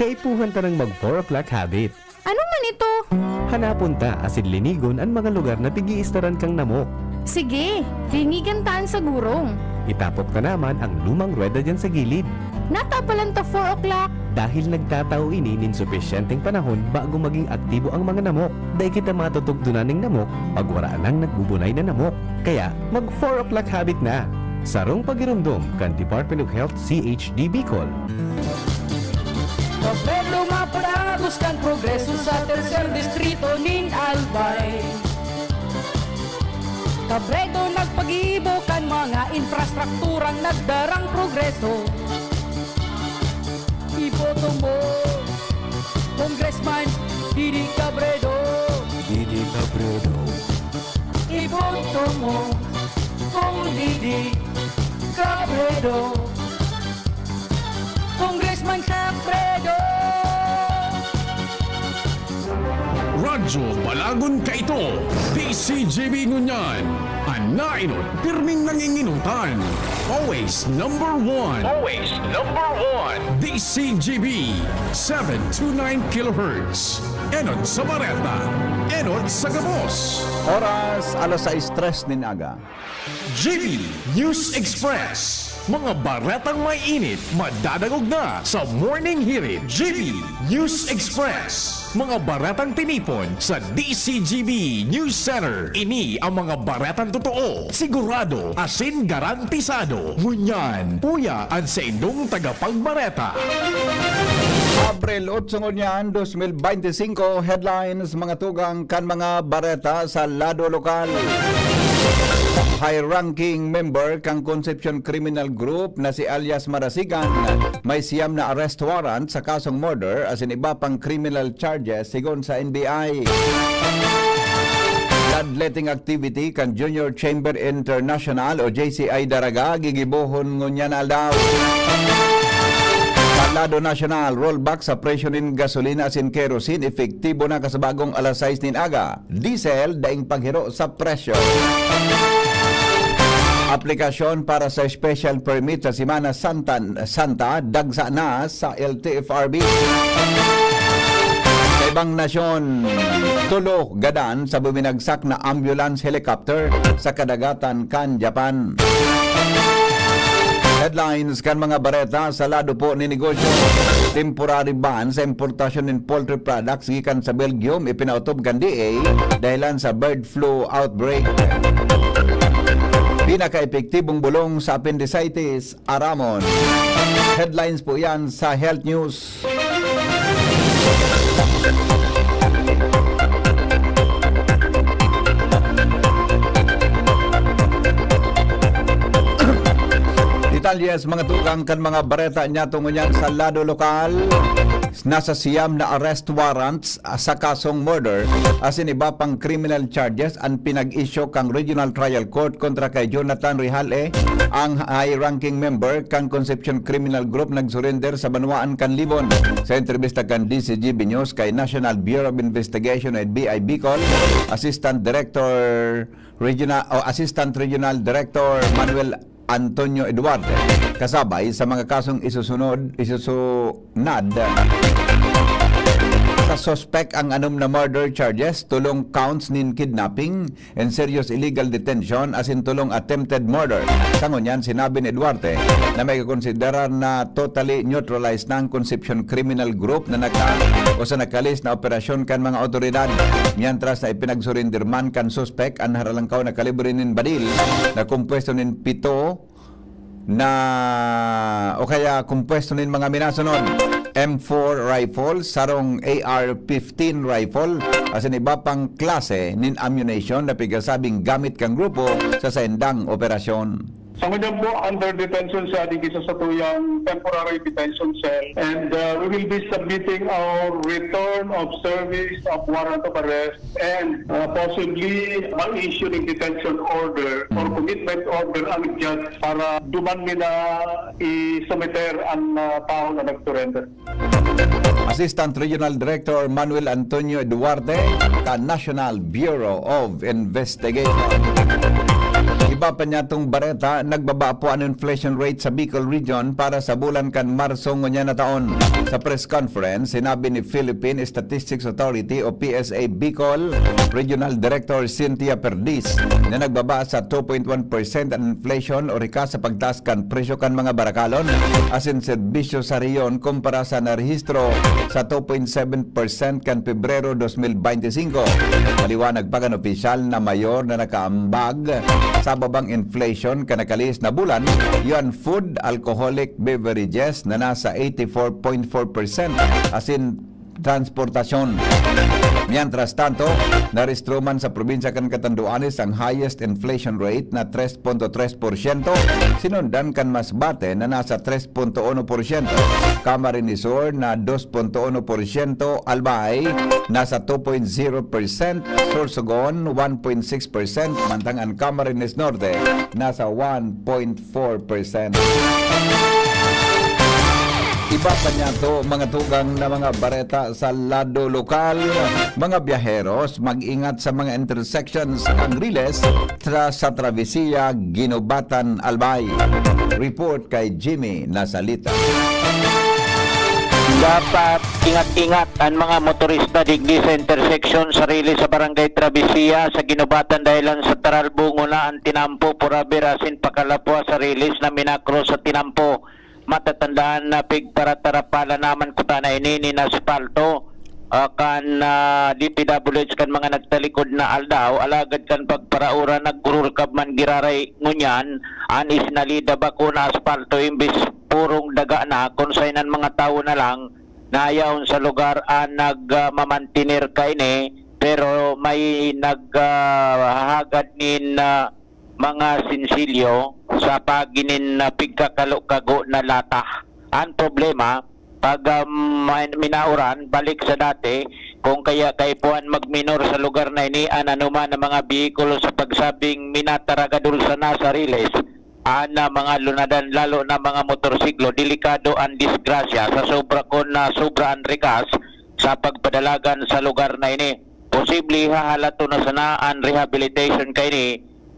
[SPEAKER 13] Kaipuhan ta ng mag 4 o'clock habit.
[SPEAKER 6] Ano man ito?
[SPEAKER 13] Hanapon ta asin linigon ang mga lugar na pigiistaran kang namok.
[SPEAKER 6] Sige, linigan taan sa gurong.
[SPEAKER 13] Itapok ta naman ang lumang rueda dyan sa gilid.
[SPEAKER 6] Natapalan ta 4 o'clock.
[SPEAKER 13] Dahil nagtatao ini nin sufisyenteng panahon bago maging aktibo ang mga namok. Dahil kita matutugtunan ng namok pag waraan ang nagbubunay na namok. Kaya mag 4 o'clock habit na. Sarong pagirumdum kan Department of Health CHD Bicol.
[SPEAKER 15] Pablo maparagos kang progreso sa tercer distrito nin Albay. Kabredo nagpag-ibo kan mga infrastrukturang nagdarang progreso. Iboto mo, Congressman Didi Cabredo.
[SPEAKER 12] Didi Cabredo.
[SPEAKER 15] Iboto mo, Kong Didi Cabredo. Congressman Cabredo.
[SPEAKER 14] Radyo Balagon ka ito, DCGB Ngunyan, anainot pirming nanginginutan. Always number one. Always number one. DCGB 729 kHz. Enot sa Bareta. Enot sa Gabos.
[SPEAKER 1] Oras, alas 6:03 din aga.
[SPEAKER 10] GB News Express. Mga baretang may init, madadagog na sa Morning Hirit. GB News Express. Mga baretang tinipon sa DCGB News Center. Ini ang mga baretang totoo, sigurado, asin garantisado. Ngunyan, puya ang sa indong tagapagbareta.
[SPEAKER 1] Abril 8 ngunyan, 2025, headlines mga tugang kan mga bareta sa lado lokal. High-ranking member kang Concepcion Criminal Group na si alias Marasigan may siyam na arrest warrant sa kasong murder as in iba pang criminal charges sigon sa NBI. Bloodletting activity kan Junior Chamber International o JCI Daraga gigibuhon ngunyan aldaw. Lado National, rollback sa presyo nin gasolina asin kerosene efektibo na kasabagong alas 6 nin aga. Diesel daing paghiro sa presyo. Aplikasyon para sa special permit sa Semana Santa dagsa na sa LTFRB. Sa ibang nasyon, tulo gadan sa buminagsak na ambulance helicopter sa kadagatan kan Japan. Headlines kan mga bareta sa lado po ni negosyo. Temporary ban sa importasyon ng poultry products gikan sa Belgium ipinautob kan DA dahilan sa bird flu outbreak. Pinaka-epektibong bulong sa appendicitis, Aramon. Headlines po yan sa Health News. Detalyes mga tugang kan mga bareta niya tungo niyan sa lado lokal. Nasa siyam na arrest warrants sa kasong murder asin iba pang criminal charges ang pinag-issue kang Regional Trial Court kontra kay Jonathan Rihale, ang high-ranking member kang Concepcion Criminal Group nagsurrender sa Banwaan kan Libon. Sa entrevista kan DCGB News kay National Bureau of Investigation at BI Bicol, Assistant Regional Director Manuel Antonio Eduardo kasabay sa mga kasong isusunod sa suspect ang anom na murder charges, tulong counts nin kidnapping and serious illegal detention as in tulong attempted murder. Sa ngunyan, sinabi ni Duarte na may kakonsiderar na totally neutralized ng Concepcion Criminal Group na nakalis na operasyon kan mga otoridad. Mientras na ipinagsurindirman kan suspect ang haralangkaw na kalibre nin badil na kumpuesto nin 7 na o kaya kumpuesto nin mga minasunod M4 rifle, sarong AR-15 rifle as in iba pang klase nin ammunition na pigasabing gamit kang grupo sa saindang operasyon.
[SPEAKER 5] Sa ngayon po, under detention siya di sa satuyang temporary detention cell, and we will be submitting our return of service of warrant of arrest and possibly mag-issue ng detention order or commitment order ang judge para duman nila i-submiter ang tao na nag-surrender.
[SPEAKER 1] Assistant Regional Director Manuel Antonio Duarte ka National Bureau of Investigation. Iba pa niya itong bareta, nagbaba po ang inflation rate sa Bicol Region para sa bulan kan Marso ngunya na taon. Sa press conference, sinabi ni Philippine Statistics Authority o PSA Bicol Regional Director Cynthia Perdiz na nagbaba sa 2.1% ang inflation o rika sa pagtaas kan presyo kan mga barakalon as in serbisyo sa riyon kumpara sa narehistro sa 2.7% kan Pebrero 2025. Maliwanag pa kan opisyal na mayor na nakaambag sa babang inflation kanakalis na bulan, yon food, alcoholic beverages na nasa 84.4% as in transportasyon. Mientras tanto, narehistro man sa probinsya kan Catanduanes ang highest inflation rate na 3.3%, sinundan kan Masbate na nasa 3.1%, Camarines Sur na 2.1%, Albay nasa 2.0%, Sorsogon 1.6%, mantang ang Camarines Norte nasa 1.4%. Iba pa niya to mga tugang na mga bareta sa lado lokal. Mga biyaheros, mag-ingat sa mga intersections ang Riles sa Travesía, Ginobatan, Albay. Report kay Jimmy Nasalita.
[SPEAKER 4] Dapat ingat-ingat ang mga motorista digdi sa intersection sarili sa Barangay Travesía sa Ginobatan dahilan sa Taralbungo na ang tinampo purabi rasin pakalapwa sa rilis na minakro sa tinampo. Matatandaan na pigtara-tarapala naman kuta na inini na asfalto kan DPWH kan mga nagtalikod na aldaw alagad kan pagparaura nagkururkab man giraray ngunyan anis nalida bako na asfalto imbis purong daga na konsainan mga tao na lang nayaon sa lugar nagmamantinir kaini pero may naghahagad nin mga sinsilyo sa paginin na pigkakalo-kago na lata. Ang problema, pag minauran, balik sa dati, kung kaya kaipuan magminor sa lugar na ini, anuman ng mga bihikulo sa pagsabing minataragadul sa nasa riles, mga lunadan, lalo na mga motorsiklo, delikado ang disgrasya sa sobra na sobra ang rikas sa pagpadalagan sa lugar na ini. Posible hahalato na sana ang rehabilitation kay ni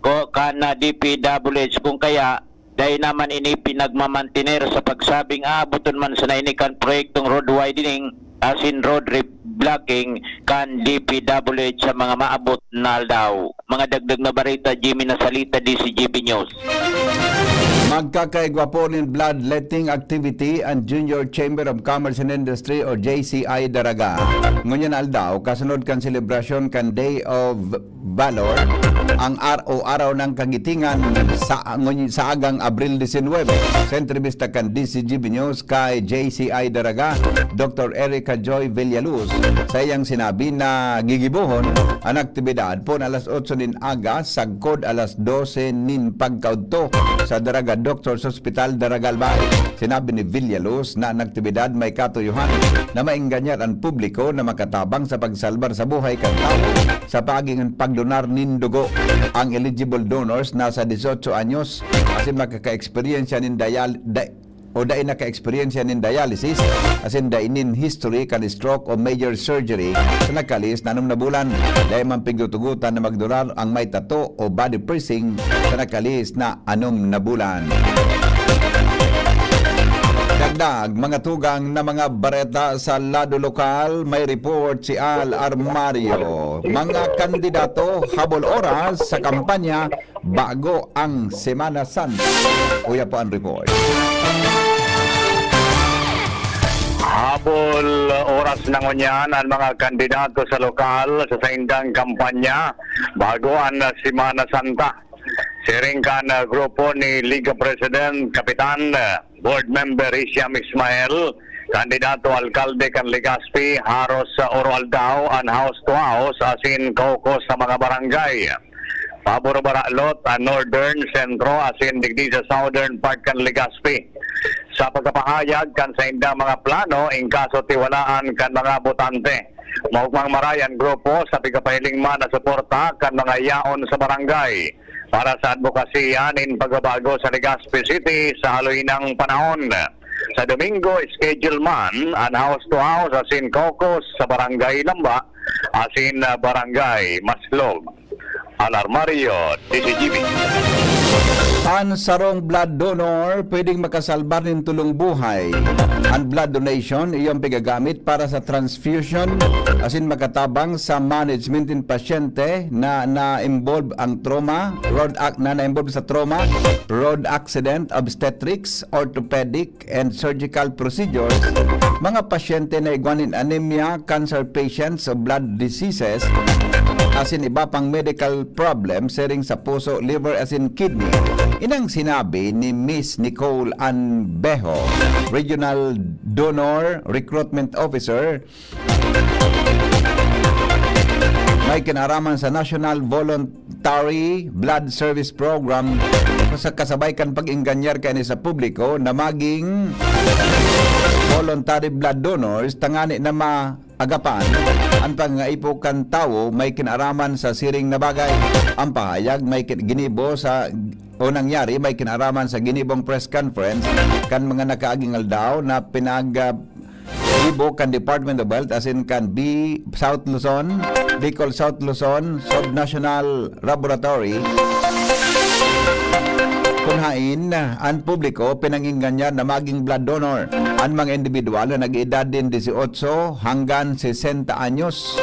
[SPEAKER 4] kana DPWH kung kaya dahil naman ini pinagmamantinir sa pagsabing abuton man sa nainikan proyektong road widening as in road reblocking kan DPWH sa mga maabot na aldaw. Mga dagdag na barita, Jimmy Nasalita, DCGB News.
[SPEAKER 1] Magkakaigwa po ng bloodletting activity ang Junior Chamber of Commerce and Industry o JCI Daraga. Ngunyan aldaw, kasunod kan selebrasyon kan Day of Valor, ang araw ng kagitingan sa agang Abril 19. Sa entrevista kan DCGB News kay JCI Daraga, Dr. Erica Joy Villaluz, sa iyang sinabi na gigibuhon ang aktibidad po na alas 8 nin aga, sagkod alas 12 nin pagkaudto sa Daraga Doctors Hospital Daragalbay. Sinabi ni Villaluz na ang aktibidad may katuyuhan na maingganyan ang publiko na makatabang sa pagsalbar sa buhay kan tao sa paging pagdonar nin dugo. Ang eligible donors nasa 18 anyos kasi makaka-experience nin dahil naka-experience nin dialysis as in dainin history kan stroke o major surgery sa nakalis na 6 na bulan dahil man pigtutugutan na magdonar ang may tato o body piercing sa nakalis na 6 na bulan. Dagdag, mga tugang na mga bareta sa lado lokal, may report si Al Armario. Mga kandidato, habol oras sa kampanya bago ang Semana Santa. Uya po ang report.
[SPEAKER 5] Habol oras na ngunyan ang mga kandidato sa lokal sa saindang kampanya bago ang Semana Santa. Siringkan grupo ni Liga President Kapitan Board Member Isyam Ismail, kandidato alkalde kan Legazpi haros sa Oroaldao an house to house asin kauko sa mga barangay. Pabor Baralot ang Northern Centro asin digdi sa Southern part kan Legazpi. Sa pagkapahayag kan sa indang mga plano in kaso tiwalaan kan mga botante. Maugmang marayan grupo sa pigapahiling man na suporta kan mga yaon sa barangay para sa advokasya in pagbabago sa Legazpi City sa haluinang panahon. Sa Domingo, schedule man ang house to house asin caucus sa barangay Lamba asin barangay Maslog. Alarmario, DCGB.
[SPEAKER 1] Ang sarong blood donor pwedeng makasalbar ng tulong buhay. Ang blood donation iyong pigagamit para sa transfusion asin makatabang sa management ng pasyente na na-involve ang trauma, na-involve sa trauma, road accident, obstetrics, orthopedic, and surgical procedures, mga pasyente na igwanin anemia, cancer patients o blood diseases, asin iba pang medical problem sering sa puso, liver, asin kidney. Inang sinabi ni Miss Nicole Anbejo, Regional Donor Recruitment Officer, may kinaraman sa National Voluntary Blood Service Program sa kasabay kan pag-inganyar kani sa publiko na maging voluntary blood donors tangani na maagapan ang pangaipo kan tawo may kinaraman sa siring na bagay. Ang pahayag may ginibo sa o nangyari may kinaraman sa ginibong press conference kan mga nakaagingal daw na ibo kan Department of Health asin kan South Luzon, Bicol South Luzon Subnational Laboratory kunhain ang publiko pinangingganyan na maging blood donor ang mga individual na nag-edad din 18 hanggang 60 anyos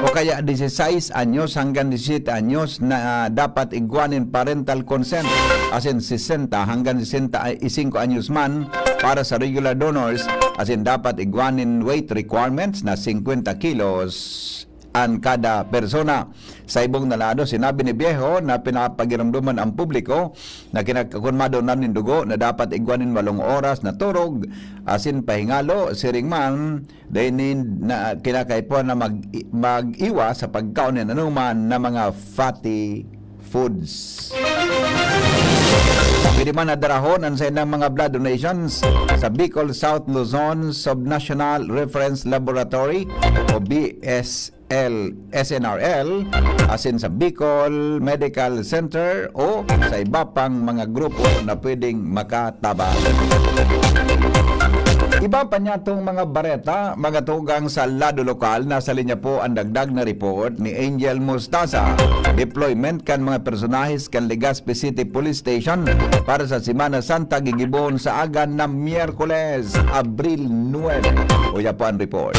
[SPEAKER 1] o kaya 16 anyos hanggang 17 anyos na dapat igwanin parental consent asin 60 hanggang 65 anyos man para sa regular donors asin dapat igwanin weight requirements na 50 kilos ang kada persona. Sa ibong nalado, sinabi ni Viejo na pinapagiramduman ang publiko na kinakakunmado na ng dugo na dapat igwanin 8 oras na turog asin pahingalo siring man dahil na kinakaipuan na mag-iwas sa pagkaon ng anuman na mga fatty foods. Pwede man nadarahon ang sa inang mga blood donations sa Bicol South Luzon Subnational Reference Laboratory o SNRL asin sa Bicol Medical Center o sa iba pang mga grupo na pwedeng makatabang. Iba pa niya itong mga bareta, mga tugang sa lado lokal. Nasa linya po ang dagdag na report ni Angel Mostaza. Deployment kan mga personahis kan Legazpi City Police Station para sa Semana Santa gigibon sa aga na Miyerkules, Abril 9. Uya po ang report.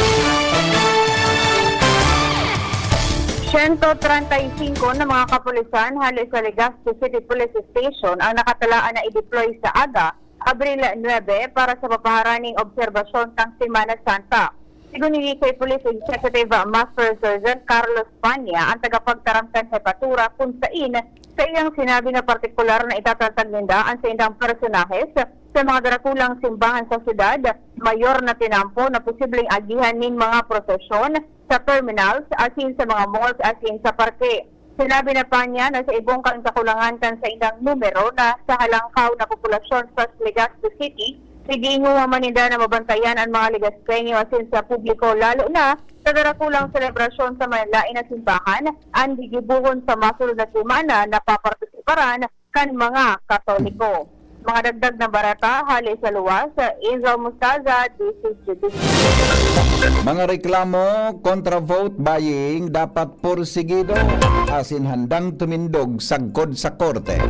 [SPEAKER 3] 135 na mga kapulisan halos sa Legazpi City Police Station ang nakatalaan na i-deploy sa aga Abril 9 para sa papaharaning obserbasyon ng Semana Santa. Sigunili kay Police Executive Master Sergeant Carlos Panya ang tagapagtaramtan sa Hepatura kung sain sa iyang sinabi na partikular na itatatag nindaan sa indang personahes sa mga darakulang simbahan sa syudad, mayor na tinampo na posibleng agihan ng mga prosesyon sa terminals asin sa mga malls asin sa parke. Sinabi na pa niya na sa ibong kakulangan kan sa indang numero na sa halangkaw na populasyon sa Legazpi City, siginguha maninda na mabantayan ang mga Legazpeño asin sa publiko lalo na sa darakulang selebrasyon sa manlain na simbahan ang gigibuhon sa masulod na semana na papartisiparan kan mga Katoliko. Mga dagdag na barata, halis sa luwas, Angel Mostaza, DCGB.
[SPEAKER 1] Mga reklamo kontra vote buying dapat porsigido asin handang tumindog sagkod sa korte.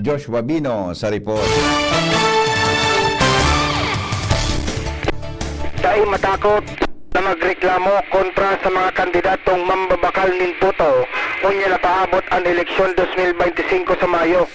[SPEAKER 1] Joshua Bino sa report.
[SPEAKER 7] dahil matakot na magreklamo kontra sa mga kandidatong mambabakal nin boto unya na paabot ang eleksyon 2025 sa Mayo.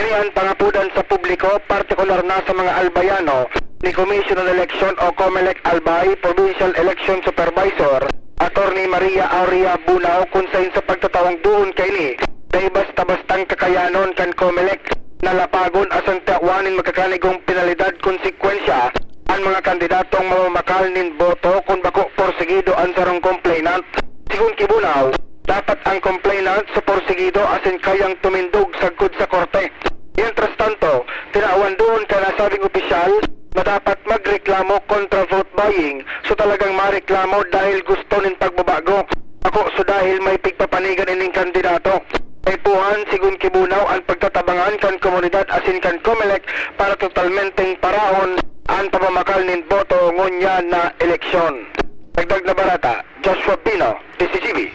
[SPEAKER 7] Inian pangapudan sa publiko, partikular na sa mga albayano ni Commission on Election o COMELEC Albay Provincial Election Supervisor Attorney Maria Aurea Bunao kung sa pagtatawang duhon kay ni dahil basta-bastang kakayanon kan COMELEC na lapagon asang tawanin magkakanigong penalidad konsekwensya ang mga kandidatong mamamakal nin boto kung bako porsigido ang sarong complainant. Sigun Kibunaw, dapat ang complainant sa porsigido asin kayang tumindog sagkod sa korte. Mientras tanto, tinawan doon ka nasabing opisyal na dapat magreklamo kontra vote buying so talagang mareklamo dahil gusto nin pagbabago. Ako so dahil may pigpapanigan ining kandidato. May puhan sigun Kibunaw ang pagtatabangan kan komunidad asin kan COMELEC para totalmenteng parahon ang pamamakal nin boto ngunya na eleksyon. Dagdag na barata, Joshua Pino, DCGB.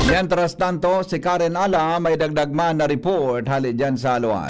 [SPEAKER 1] Mientras tanto, si Karen Ala may dagdag man na report hali dyan sa Aluan.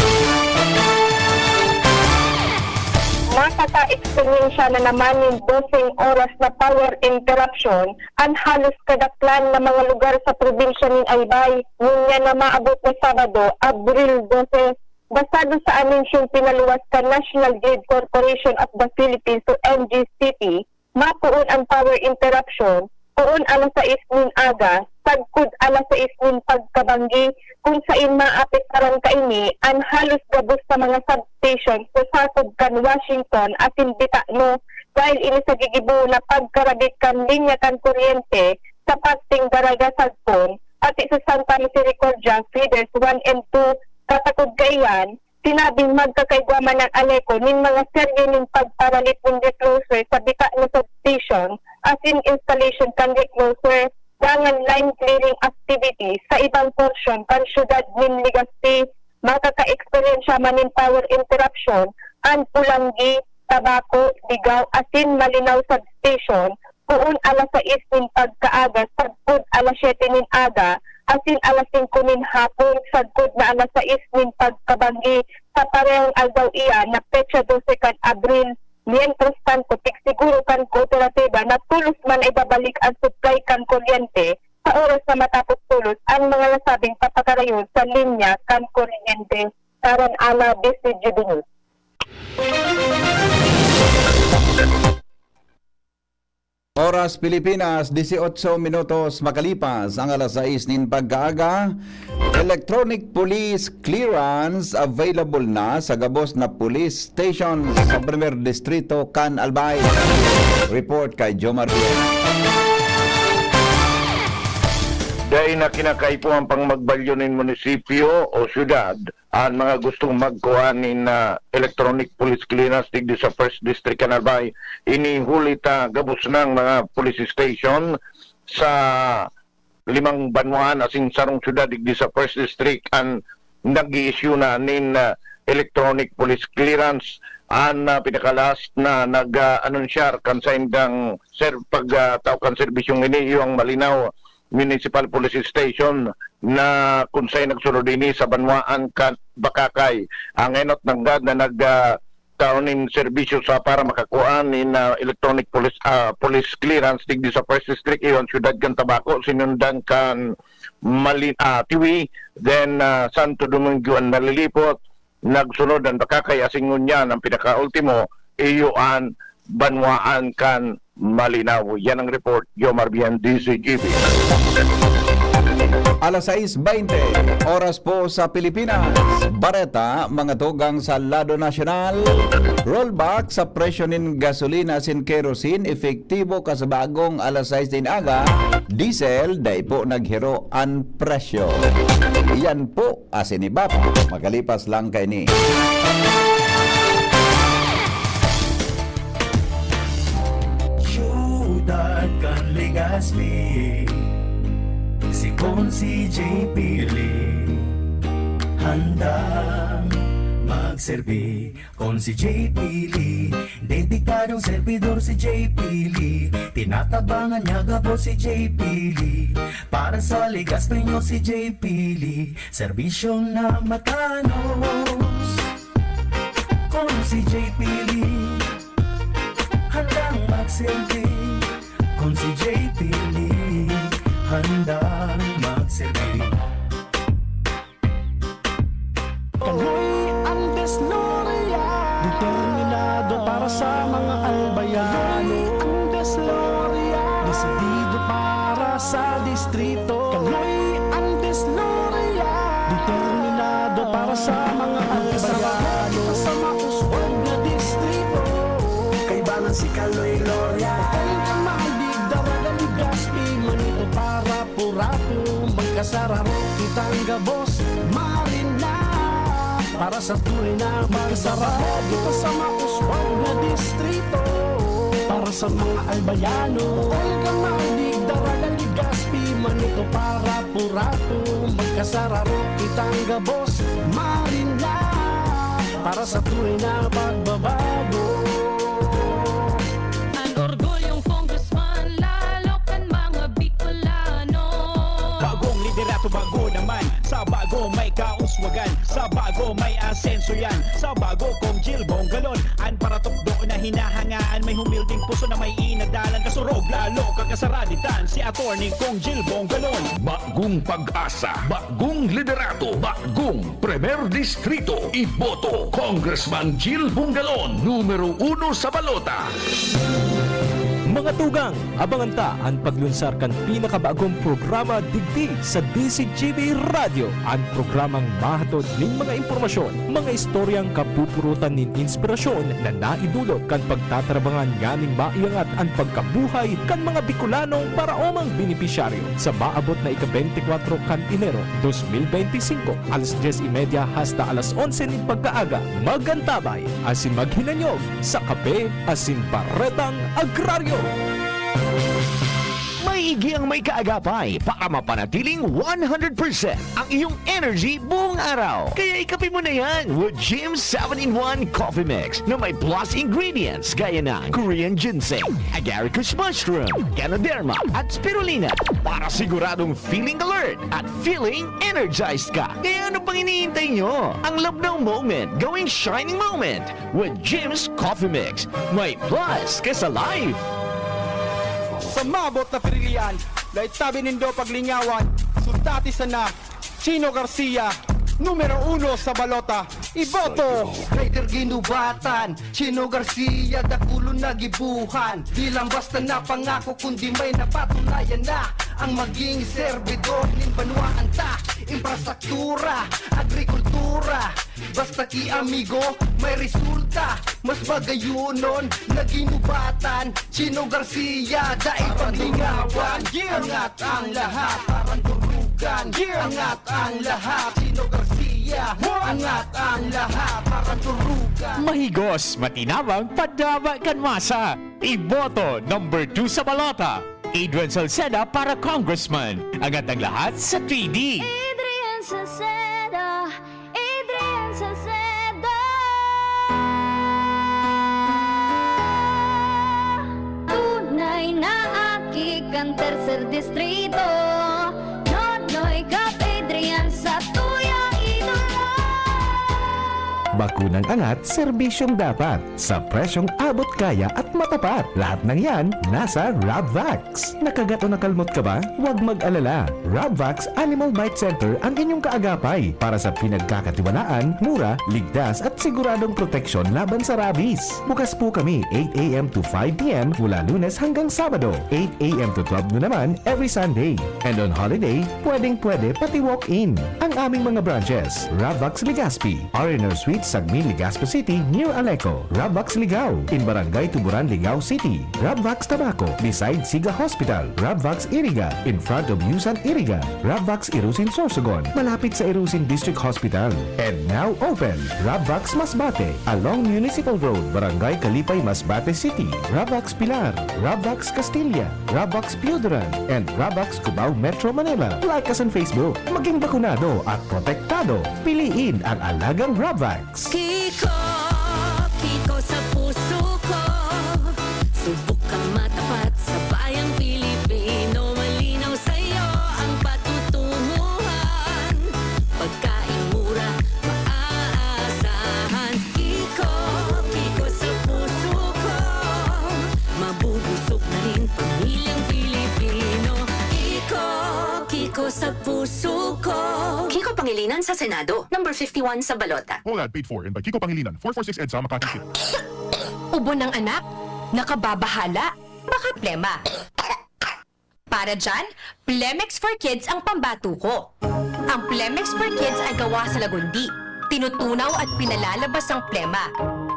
[SPEAKER 3] Nakaka-experiensya na naman yung 12 oras na power interruption ang halos kadaklan na mga lugar sa probinsya ng Albay. Ngunya na maabot na Sabado, Abril 12. Basado sa anunsyon pinaluwas ka National Grid Corporation of the Philippines o NGCP, mapuon ang power interruption, puon alas 6 ng aga, sagkod alas 6 ng pagkabanggi, kung sain maapektaran kaini ang halos gabos sa mga substations sa sakod kan Washington at bita no dahil ini sa gigibo na pagkarabit kan linya kan kuryente sa pagting Daraga Sagpon at sa Santa Misericordia feeders 1 and 2 katakod kayan, sinabing magkakaigwaman ng aleko nin mga serye ng pagparalit ng recloser sa bita na substation as in installation kan recloser dangan line clearing activity sa ibang portion kan syudad nin Legazpi. Makaka-experiensya man ng power interruption ang Pulanggi, Tabako, Ligaw, asin Malinaw substation puun alas 6 nin pagkaaga sagkod alas 7 nin aga asin alas 5 nin hapon sagkod na alas 6 nin pagkabanggi sa parehong aldaw iya na petsa 12 kan Abril. Mientras tanto, siguro kan kooperatiba na tulos man ay babalik ang supply kan kuryente sa oras na matapos tulos ang mga nasabing papakarayon sa linya kan kuryente. Karan Ala, DCGB News.
[SPEAKER 1] Oras Pilipinas, 18 minutos makalipas ang alas 6 nin pagkaaga. Electronic police clearance available na sa gabos na police station sa Primer Distrito, Can Albay. Report kay Jomar Riel.
[SPEAKER 9] Dahil na kinakaipo ang pangmagbalyo ng munisipyo o syudad ang mga gustong magkuhanin na electronic police clearance digdi sa 1st District Canalbay, inihuli ta gabos ng mga police station sa 5 banwaan asing sarong syudad digdi sa 1st District ang nag-i-issue na nin electronic police clearance ang pinakalas na nag-anunsyar kan sa indang pagtaw kan serbisyong ini yung Malinaw Municipal Police Station na kung sa'y nagsunod ini sa Banwaan Bakakay. Ang enot ng GAD na nagtaunin serbisyo sa para makakuha ni electronic police clearance digdi sa 1st District iyon syudad kan Tabaco sinundan kan Tiwi then Santo Domingo ang nalilipot nagsunod ang Bakakay asingon niya ng pinaka-ultimo iyon Banwaan kan Malinaw. Yan ang report, Yomar Bian, DCGB.
[SPEAKER 1] Alas 6:20, oras po sa Pilipinas. Bareta, mga tugang sa Lado Nasyonal. Rollback sa presyo ng gasolina sin kerosene, efektibo kasabagong alas 6 din aga. Diesel, day po naghiro ang presyo. Yan po, asin iba pa. Magalipas lang kay ni.
[SPEAKER 12] Kan Legazpi si Consi J. Pili handang magserbi. Consi J. Pili dedikadong servidor si J. Pili, tinatabangan niya gabo si J. Pili para sa Legazpi nyo si J. Pili, serbisyong na matanos. Consi J. Pili magsilbi kung si JP Lee handang magsilbi. Kano'y ang Desloria, determinado para sa mga albayano. Ang Desloria, desidido para sa distrito. Kano'y ang Desloria, determinado para sa mga albayano. Sa mauswag na distrito, kaibanan si Kaloy Loria. Kaya ka mahaldig, Daragal, Gaspi, Manito, para Purapo, magkasararo, kitang gabos, Marina. Para sa tunay na magsarap dito sa mauswag na distrito. Para sa mga albayano, Olga, Malig, Daragal, Gaspi, Manito, para Purapo, magkasararo, kitang gabos, Marina. Para sa tunay na pagbabago.
[SPEAKER 15] Ang orgulyong congressman, lalo kan mga Bicolano.
[SPEAKER 12] Bagong liderato, bago naman. Sa bago may kauswagan, sa bago may asenso yan. Sa bago kong Jill Bongalon, an para tukdo na hinahangaan. May humilding puso na may inadalan. Kasurog lalo kakasaraditan, si attorney kong Jill Bongalon.
[SPEAKER 14] Bagong pag-asa, bagong liderato, bagong Premier Distrito. Iboto Congressman Jill Bungalon, numero 1 sa balota.
[SPEAKER 13] Mga tugang, abangan ta ang paglunsar kan pinakabagong programa digdi sa DCGB Radio. Ang programang mahatod ning mga impormasyon, mga istoryang kapupurutan nin inspirasyon na naidulot kan pagtatrabangan nganing maiangat ang pagkabuhay kan mga Bicolanong para omang benepisyaryo sa maabot na ika-24 kan Enero 2025 alas 10:30 hasta alas 11 nin pagkaaga. Magantabay asin maghinanyog sa kape asin paretang agraryo.
[SPEAKER 16] Maigi ang may kaagapay para mapanatiling 100% ang iyong energy buong araw. Kaya ikapin mo na yan with Jim 7-in-1 Coffee Mix na may plus ingredients gaya ng Korean ginseng, agaricus mushroom, ganoderma at spirulina para siguradong feeling alert at feeling energized ka. Kaya ano pang iniintay nyo? Ang labnaw moment gawing shining moment with Jim's Coffee Mix. May plus ka sa life.
[SPEAKER 12] Sa mabot na pirilian, dahil tabi nindo paglingawan, sultati sana, Chino Garcia, numero 1 sa balota, iboto! Rider ginubatan, Chino Garcia, dakulo na gibuhan. Di lang basta napangako, kundi may napatunayan na ang maging serbidor nin banwaan ta. Infrastruktura, agrikultura, basta ki amigo, may resulta. Mas bagayunon na ginubatan, Chino Garcia, daig paglingawan. Angat ang lahat, parang durugan. Angat ang lahat, Chino Garcia. Angat ang lahat, parang durugan.
[SPEAKER 10] Mahigos, matinabang, padaba kan masa. Iboto number 2 sa balota. Adrian Salceda para Congressman. Angat ang lahat sa 3D.
[SPEAKER 11] Adrian Salceda, Adrian Salceda. Tunay na akik ang tercer distrito. Nonoy Kap Adrian sa tuyang idolo.
[SPEAKER 13] Bakunang angat, serbisyong dapat. Sa presyong abot kaya at matapat. Lahat ng yan, nasa Rabvax. Nakagat o nakalmot ka ba? Huwag mag-alala. Rabvax Animal Bite Center ang inyong kaagapay para sa pinagkakatiwalaan, mura, ligtas at siguradong proteksyon laban sa rabies. Bukas po kami 8 a.m. to 5 p.m. mula Lunes hanggang Sabado. 8 a.m. to 12 na naman every Sunday. And on holiday, pwedeng-pwede pati walk-in. Ang aming mga branches, Rabvax Legazpi, Ariner Suite Sagmin, Legazpo City, near Aleco. Rabvax Ligao, in Barangay Tuburan, Ligao City. Rabvax Tabaco, beside Siga Hospital. Rabvax Iriga, in front of Yusan Iriga. Rabvax Irusin Sorsogon, malapit sa Irusin District Hospital. And now open, Rabvax Masbate, along Municipal Road, Barangay Kalipay, Masbate City. Rabvax Pilar, Rabvax Castilla, Rabvax Piudaran, and Rabvax Cubao Metro Manila. Like us on Facebook, maging bakunado at protektado. Piliin ang alagang Rabvax.
[SPEAKER 11] Kiko, Kiko sa puso ko. Subok kang matapat sa bayang Pilipino. Malinaw sa'yo ang patutunguhan. Pagkain mura, maaasahan. Kiko, Kiko sa puso ko. Mabubuhay puso ko.
[SPEAKER 2] Kiko Pangilinan sa Senado, number 51 sa balota.
[SPEAKER 10] All ad paid for and by Kiko Pangilinan, 446 EDSA, Makati City.
[SPEAKER 2] Ubo ng anak, nakababahala, baka plema. Para dyan, Plemex for Kids ang pambato ko. Ang Plemex for Kids ay gawa sa lagundi. Tinutunaw at pinalalabas ang plema.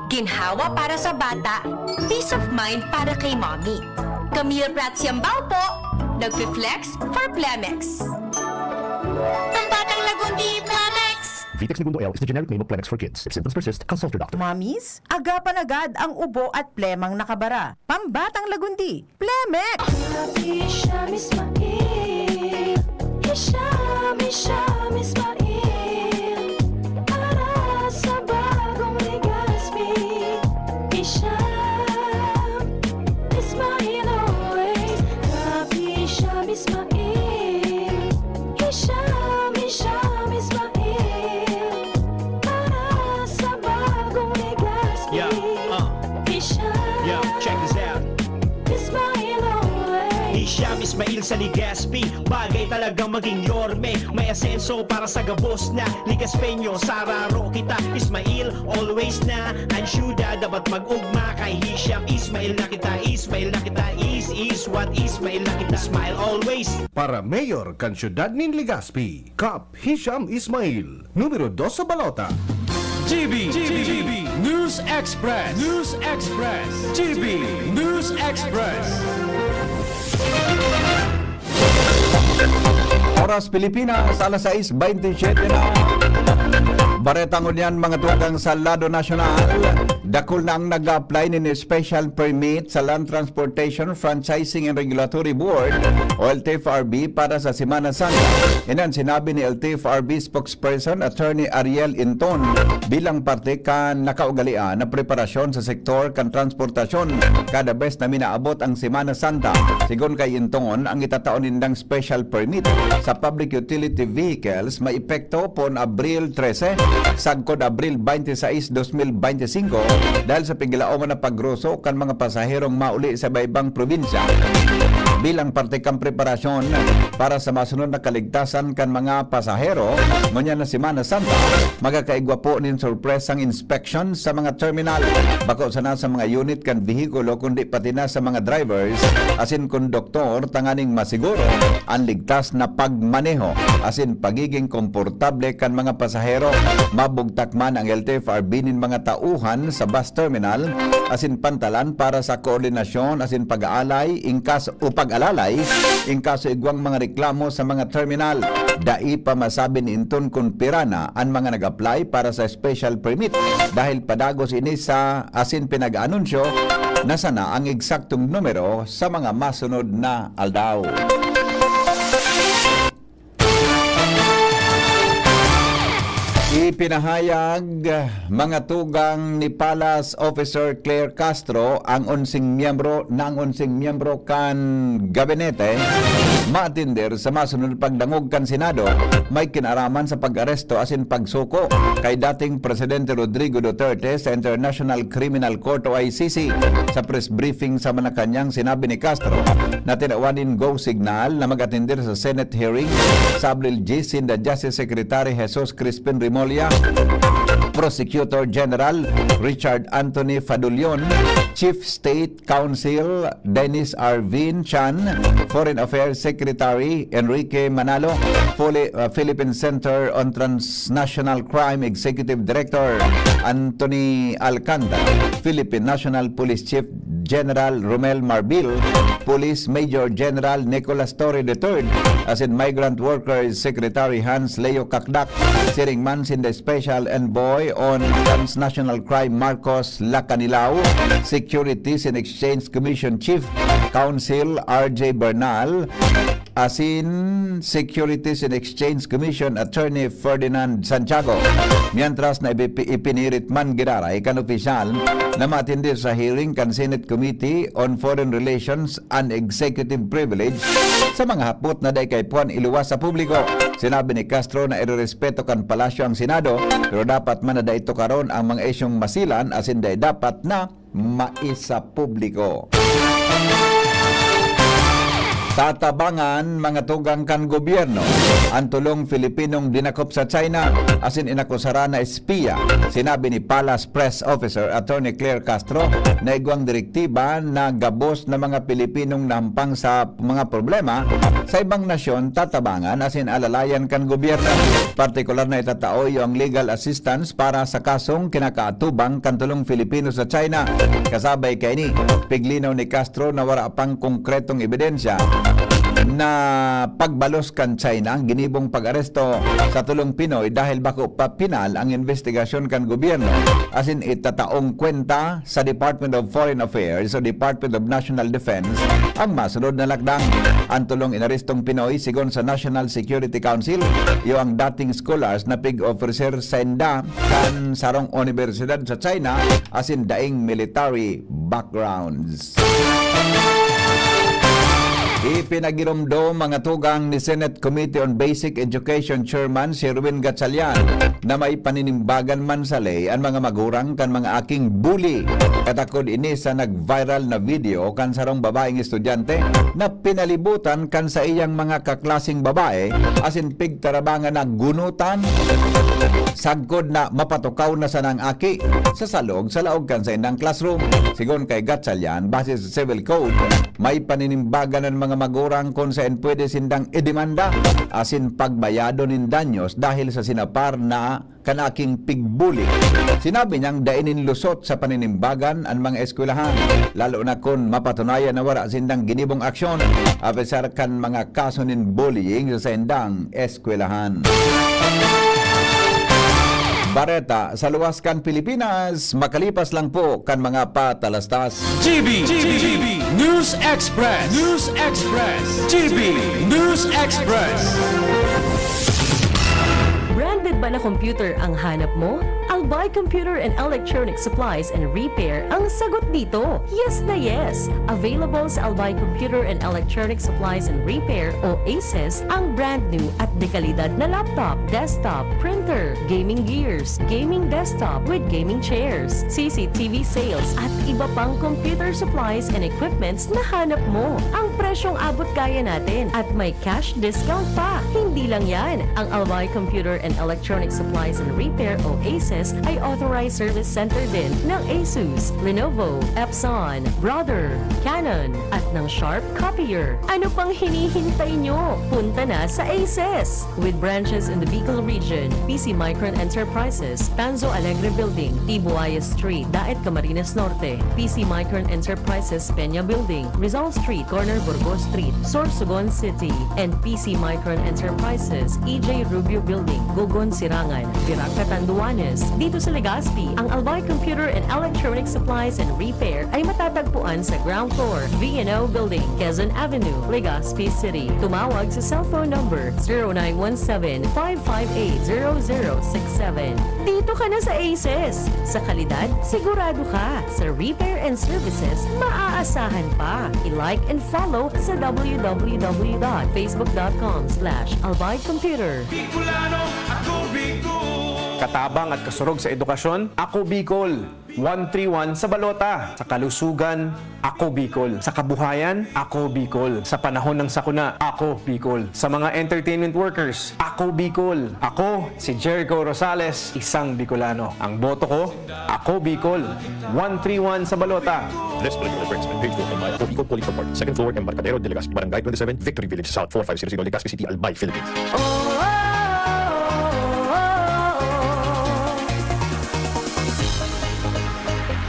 [SPEAKER 2] Ginhawa para sa bata, peace of mind para kay mommy. Camille Prats Yambao po, nag-flex for Plemex. Pambatang lagundi, Plemex!
[SPEAKER 16] Vitex Segundo L is the generic name of Plemex for kids. If symptoms persist, consult your doctor.
[SPEAKER 15] Mamis, agapan agad ang ubo at plemang nakabara. Pambatang lagundi, Plemex!
[SPEAKER 11] Hisham Ismail, Hisham Ismail, para sa bagong Legazpi. Hisham Ismail always, Hisham Ismail, Hisham Ismail, para sa bagong Legazpi. Hisham,
[SPEAKER 16] check this out.
[SPEAKER 11] Ismail always.
[SPEAKER 16] Hisham Ismail sa Legazpi, bagay talagang maging yorme. May asenso para sa gabos na Ligaspeño, sararo kita Ismail, always na ansyuda, dapat mag-ugma kay Hisham Ismail na kita, Ismail na kita, is what Ismail na kita, smile always.
[SPEAKER 13] Para Mayor kan Syudad nin Legazpi, Kap Hisham Ismail, numero 2 sa balota.
[SPEAKER 10] GB News Express. GB News Express.
[SPEAKER 1] Oras Pilipinas, alas 6:27 na. Baretang unyan mga tugang sa Lado Nacional. Dakol na ang nag-apply ni Special Permit sa Land Transportation Franchising and Regulatory Board o LTFRB para sa Semana Santa. Inan sinabi ni LTFRB spokesperson Attorney Ariel Inton bilang parte kan nakaugalian na preparasyon sa sektor kan transportasyon kada bes na minaabot ang Semana Santa. Sigon kay Inton, ang itataon nindang special permit sa public utility vehicles maepekto pon Abril 13 sagkod Abril 26, 2025 dahil sa pigilaoman na paggroso kan mga pasaherong mauli sa iba-ibang probinsya. Bilang parte kang preparasyon para sa masunod na kaligtasan kan mga pasahero ngunya na Semana Santa, magakaigwa po nin sorpresang inspection sa mga terminal bako sana sa mga unit kan vehikulo kundi pati na sa mga drivers asin konduktor tanganing masiguro ang ligtas na pagmaneho asin pagiging komportable kan mga pasahero. Mabugtak man ang LTFRB nin mga tauhan sa bus terminal asin pantalan para sa koordinasyon asin pag-aalay ingkas o pag-alalay ingkaso igwang mga reklamo sa mga terminal. Dai pa masabi ni Inton kung pirana ang mga nag-apply para sa special permit dahil padagos ini sa asin pinag-anunsyo na sana ang eksaktong numero sa mga masunod na aldaw. Ipinahayag mga tugang ni Palace Officer Claire Castro ang 11 miyembro kan gabinete maatinder sa masunod pagdangog kan Senado may kinaraman sa pag-aresto asin pagsuko kay dating Presidente Rodrigo Duterte sa International Criminal Court o ICC. Sa press briefing sa Malacanang, sinabi ni Castro na tinawanin go signal na mag-atindir sa Senate hearing sa Abril 10 the Justice Secretary Jesus Crispin Rimulya, Prosecutor General Richard Anthony Fadulion, Chief State Counsel Dennis Arvin Chan, Foreign Affairs Secretary Enrique Manalo, Philippine Center on Transnational Crime Executive Director Anthony Alcantara, Philippine National Police Chief General Romel Marbil, Police Major General Nicolas Torre III, as in Migrant Workers Secretary Hans Leo Kakdak, Siring Mansin the Special Envoy on Transnational Crime Marcos Lacanilao, Securities and Exchange Commission Chief Counsel RJ Bernal, asin Securities and Exchange Commission Attorney Ferdinand Santiago. Mientras na ipinirit man giraray kan opisyal na matindi sa hearing kan Senate Committee on Foreign Relations and Executive Privilege sa mga hapot na day kay puan iluwas sa publiko. Sinabi ni Castro na irerespeto kan palasyo ang Senado pero dapat man na day ito karon ang mga isyong masilan asin day dapat na maisa publiko. Tatabangan mga tugang kan gobyerno ang tulong Filipinong dinakop sa China asin inakusara na espiya. Sinabi ni Palace Press Officer Attorney Claire Castro na igwang direktiba na gabos na mga Pilipinong nampang sa mga problema sa ibang nasyon tatabangan asin alalayan kan gobyerno. Partikular na itataoy ang legal assistance para sa kasong kinakaatubang kan tulong Filipino sa China. Kasabay kay ni piglinaw ni Castro na wala pang konkretong ebidensya na pagbalos kan China ang ginibong pag-aresto sa tulong Pinoy dahil bako pa pinal ang investigasyon kan gobyerno asin itataong kwenta sa Department of Foreign Affairs o Department of National Defense ang masunod na lakdang. Ang tulong inarestong Pinoy sigon sa National Security Council iyo ang dating scholars na pig-officer senda kan sarong universidad sa China asin daing military backgrounds. Ipinagiromdom mga tugang ni Senate Committee on Basic Education Chairman si Erwin Gatchalian na may paninimbagan man sa ley ang mga magurang kan mga aking bully. Katakod ini sa nag-viral na video kan sarong babaeng estudyante na pinalibutan kan sa iyang mga kaklasing babae asin pigtarabangan na gunutan sagkod na mapatukaw na sa nang aki sa salog sa laog kan sa indang classroom. Sigon kay Gatchalian, base sa Civil Code, may paninimbagan ng mga magurang kung saan pwede sindang idemanda asin pagbayado nin danyos dahil sa sinapar na kanaking pigbuli. Sinabi niyang dainin lusot sa paninimbagan ang mga eskwelahan, lalo na kung mapatunayan na wala sindang ginibong aksyon apesar kan mga kaso nin bullying sa sindang eskwelahan. Bareta sa luwas kan Pilipinas, makalipas lang po kan mga patalastas.
[SPEAKER 10] GB News Express. News Express. GB News Express.
[SPEAKER 2] Branded ba na computer ang hanap mo? Albay Computer and Electronic Supplies and Repair ang sagot dito. Yes na yes! Available sa Albay Computer and Electronic Supplies and Repair o ACES ang brand new at dekalidad na laptop, desktop, printer, gaming gears, gaming desktop with gaming chairs, CCTV sales at iba pang computer supplies and equipments na hanap mo. Ang presyong abot kaya natin at may cash discount pa. Hindi lang yan. Ang Albay Computer and Electronic Supplies and Repair o ACES ay authorized service center din ng ASUS, Lenovo, Epson, Brother, Canon at ng Sharp Copier. Ano pang hinihintay nyo? Punta na sa ACES! With branches in the Bicol region, PC Micron Enterprises, Tanzo Alegre Building, Tibuaya Street, Daet Camarines Norte, PC Micron Enterprises, Peña Building, Rizal Street, Corner Burgos Street, Sorsogon City, and PC Micron Enterprises, EJ Rubio Building, Gogon Sirangan, Viraca Tanduanes. Dito sa Legazpi, ang Albay Computer and Electronic Supplies and Repair ay matatagpuan sa ground floor, V&O Building, Quezon Avenue, Legazpi City. Tumawag sa cellphone number 0917-558-0067. Dito ka na sa ACES. Sa kalidad, sigurado ka. Sa repair and services, maaasahan pa. I-like and follow sa www.facebook.com/albaycomputer.
[SPEAKER 12] Bicolano, ako Bicol.
[SPEAKER 13] Katabang at kasurog sa edukasyon, ako Bicol. 131 sa balota. Sa kalusugan, ako Bicol. Sa kabuhayan, ako Bicol. Sa panahon ng sakuna, ako Bicol. Sa mga entertainment workers, ako Bicol. Ako, si Jericho Rosales, isang Bicolano. Ang boto ko, ako Bicol. 131 sa balota.
[SPEAKER 17] This political advertisement paid for by Ako Bicol Police Department, 2nd floor, Embarcadero de Legazpi, Barangay 27, Victory Village, South 4500, Legazpi City, Albay, Philippines.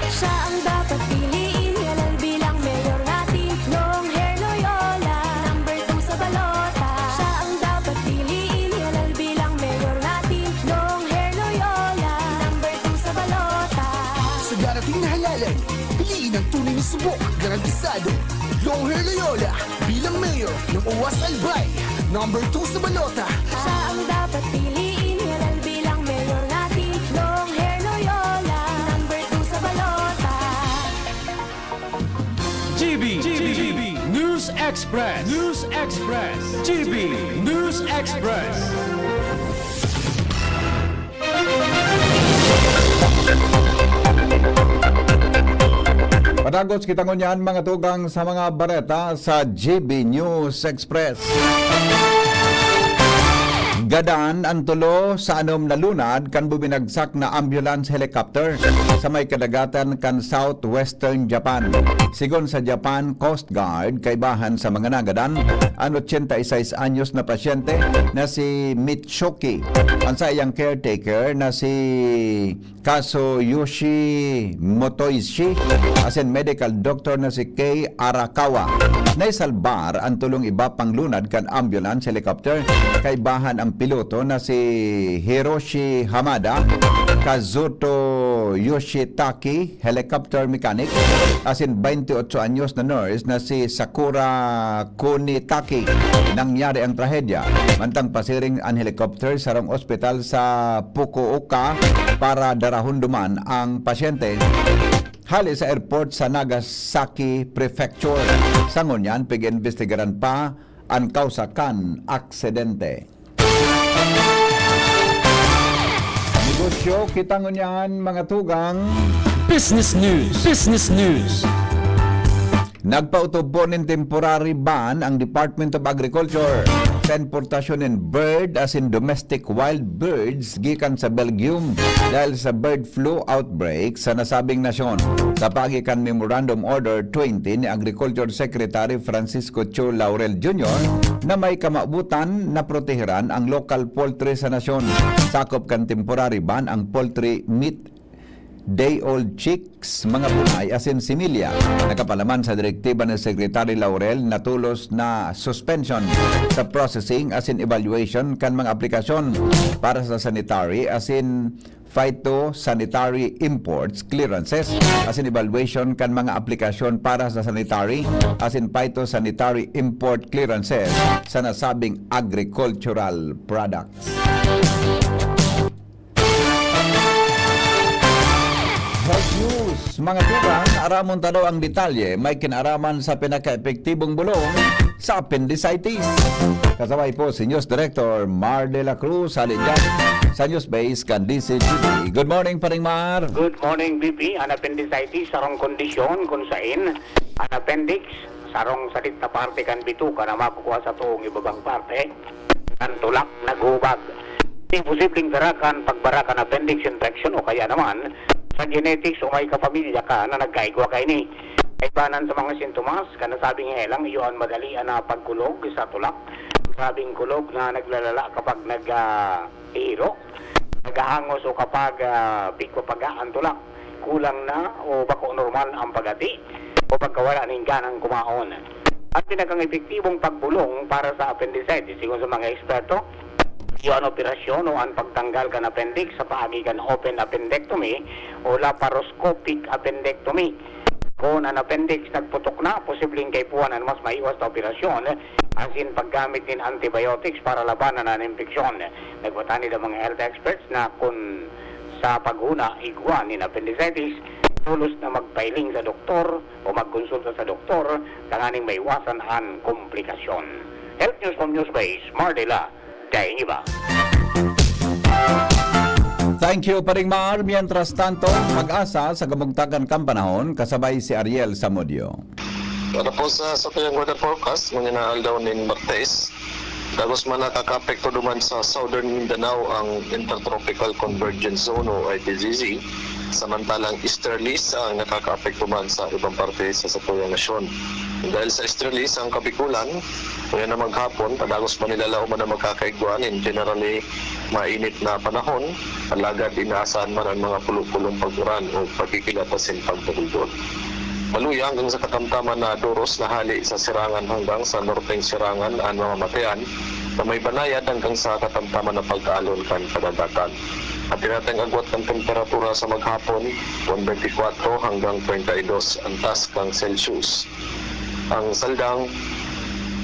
[SPEAKER 11] Siya ang dapat piliin, halal bilang mayor natin, Long Hair Loyola, number 2 sa balota. Siya ang dapat piliin, halal bilang mayor natin, Long Hair Loyola, number 2 sa balota.
[SPEAKER 12] Sa darating na halalan, piliin ang tunay na subok, garantisado. Long Hair Loyola, bilang mayor ng Uwas Albay, number 2 sa balota.
[SPEAKER 11] Siya ang dapat piliin, halal bilang mayor natin, Long Hair Loyola, number 2 sa balota.
[SPEAKER 10] GB News Express. News Express. GB News Express.
[SPEAKER 1] Padagos kita ngunyan mga tugang sa mga bareta sa GB News Express. Gadaan ang tulo sa anom na lunad kan bubinagsak na ambulance helicopter sa may kadagatan kan southwestern Japan. Sigon sa Japan Coast Guard, kaibahan sa mga nagadan ang 86 anyos na pasyente na si Mitsuki. Ang sa iyang caretaker na si Kazuyoshi Motoishi, asin medical doctor na si Kei Arakawa. Naisalbar ang tulong iba pang lunad kan ambulance helicopter, kaibahan ang piloto na si Hiroshi Hamada, Kazuto Yoshitaki, helicopter mechanic, asin 28 anyos na nurse na si Sakura Kunitaki. Nangyari ang trahedya, mantang pasiring ang helicopter sa rong ospital sa Fukuoka para darahon duman ang pasyente hali sa airport sa Nagasaki Prefecture. Sa ngunyan, pig-investigaran pa ang kausakan aksidente. Negosyo, kita ngunyan mga tugang.
[SPEAKER 12] Business News. Business News.
[SPEAKER 1] Nagpautob po ng temporary ban ang Department of Agriculture sa importasyon ng bird as in domestic wild birds gikan sa Belgium dahil sa bird flu outbreak sa nasabing nasyon. Sa pagikan Memorandum Order 20 ni Agriculture Secretary Francisco Chu Laurel Jr. na may kamabutan na proteheran ang local poultry sa nasyon. Sakop kan temporary ban ang poultry meat day-old chicks, mga bunay, asin similya. Nakapalaman sa direktiba ng Secretary Laurel na tulos na suspension sa processing asin evaluation kan mga aplikasyon para sa sanitary asin phytosanitary imports clearances asin evaluation kan mga aplikasyon para sa sanitary asin phytosanitary import clearances sa nasabing agricultural products. Health News, mga tugang, aramon talo ang detalye, may kinaraman sa pinaka-epektibong bulong sa appendicitis. Kasabay po si News Director Mar de la Cruz, halidyan sa News Base kan DCGB. Good morning, Paring Mar.
[SPEAKER 7] Good morning, BP. Ang appendicitis, sarong kondisyon kung saan ang appendix, sarong salit na parte kan bituka na makukuha sa tuong ibabang parte, ang tulak, naghubag. Hindi posibleng garakan, pagbarakan appendix infection o kaya naman, sa genetics o may kapamilya ka na nagkaigwa kay ni. Kaibanan sa mga sintomas, kanasabing helang iyon madali na pagkulog sa tulak. Sabing kulog na naglalala kapag nag-ihiro, naghahangos o kapag bigpapaga ang tulak. Kulang na o bako normal ang pagati o pagkawala ng ganang kumaon. At pinakang epektibong pagbulong para sa appendicitis, sigon sa mga eksperto, yung operasyon o ang pagtanggal kan appendix sa paagi kan open appendectomy o laparoscopic appendectomy. Kung ang appendix nagputok na, posibleng kaipuan ang mas maiwas na operasyon asin paggamit ng antibiotics para labanan ang infeksyon. Nagbatani ng mga health experts na kung sa paghuna igwa ng appendicitis, tulos na magpailing sa doktor o magkonsulta sa doktor tanganing may iwasan ang komplikasyon. Health News from Newsbase, Mardela. Kaya iba.
[SPEAKER 1] Thank you, Paring Mar. Mientras tanto, mag-asa sa gamugtagan kang panahon, kasabay si Ariel Samudio.
[SPEAKER 8] Para po sa tuyang weather forecast, ngunyan na aldaw nin Martes, dagos man nakaka-apekto duman sa Southern Mindanao ang Intertropical Convergence Zone o ITZZ, samantalang easterlies ang nakaka-apekto man sa ibang parte sa tuyang nasyon. Dahil sa easterlies ang Kabikulan, kaya na maghapon, padagos Manilalaw man na magkakaigwanin, generally mainit na panahon, alagad inaasahan man ang mga pulong-pulong pag-uran o pagkikilatasin pagdagulgol. Maluya hanggang sa katamtaman na Doros na hali sa Sirangan hanggang sa Norteng Sirangan ang mga matayan na may banayad hanggang sa katamtaman na pagkaalon kan kadagatan. At tinateng agwat ng temperatura sa maghapon, 124 hanggang 22 antas kang Celsius. Ang saldang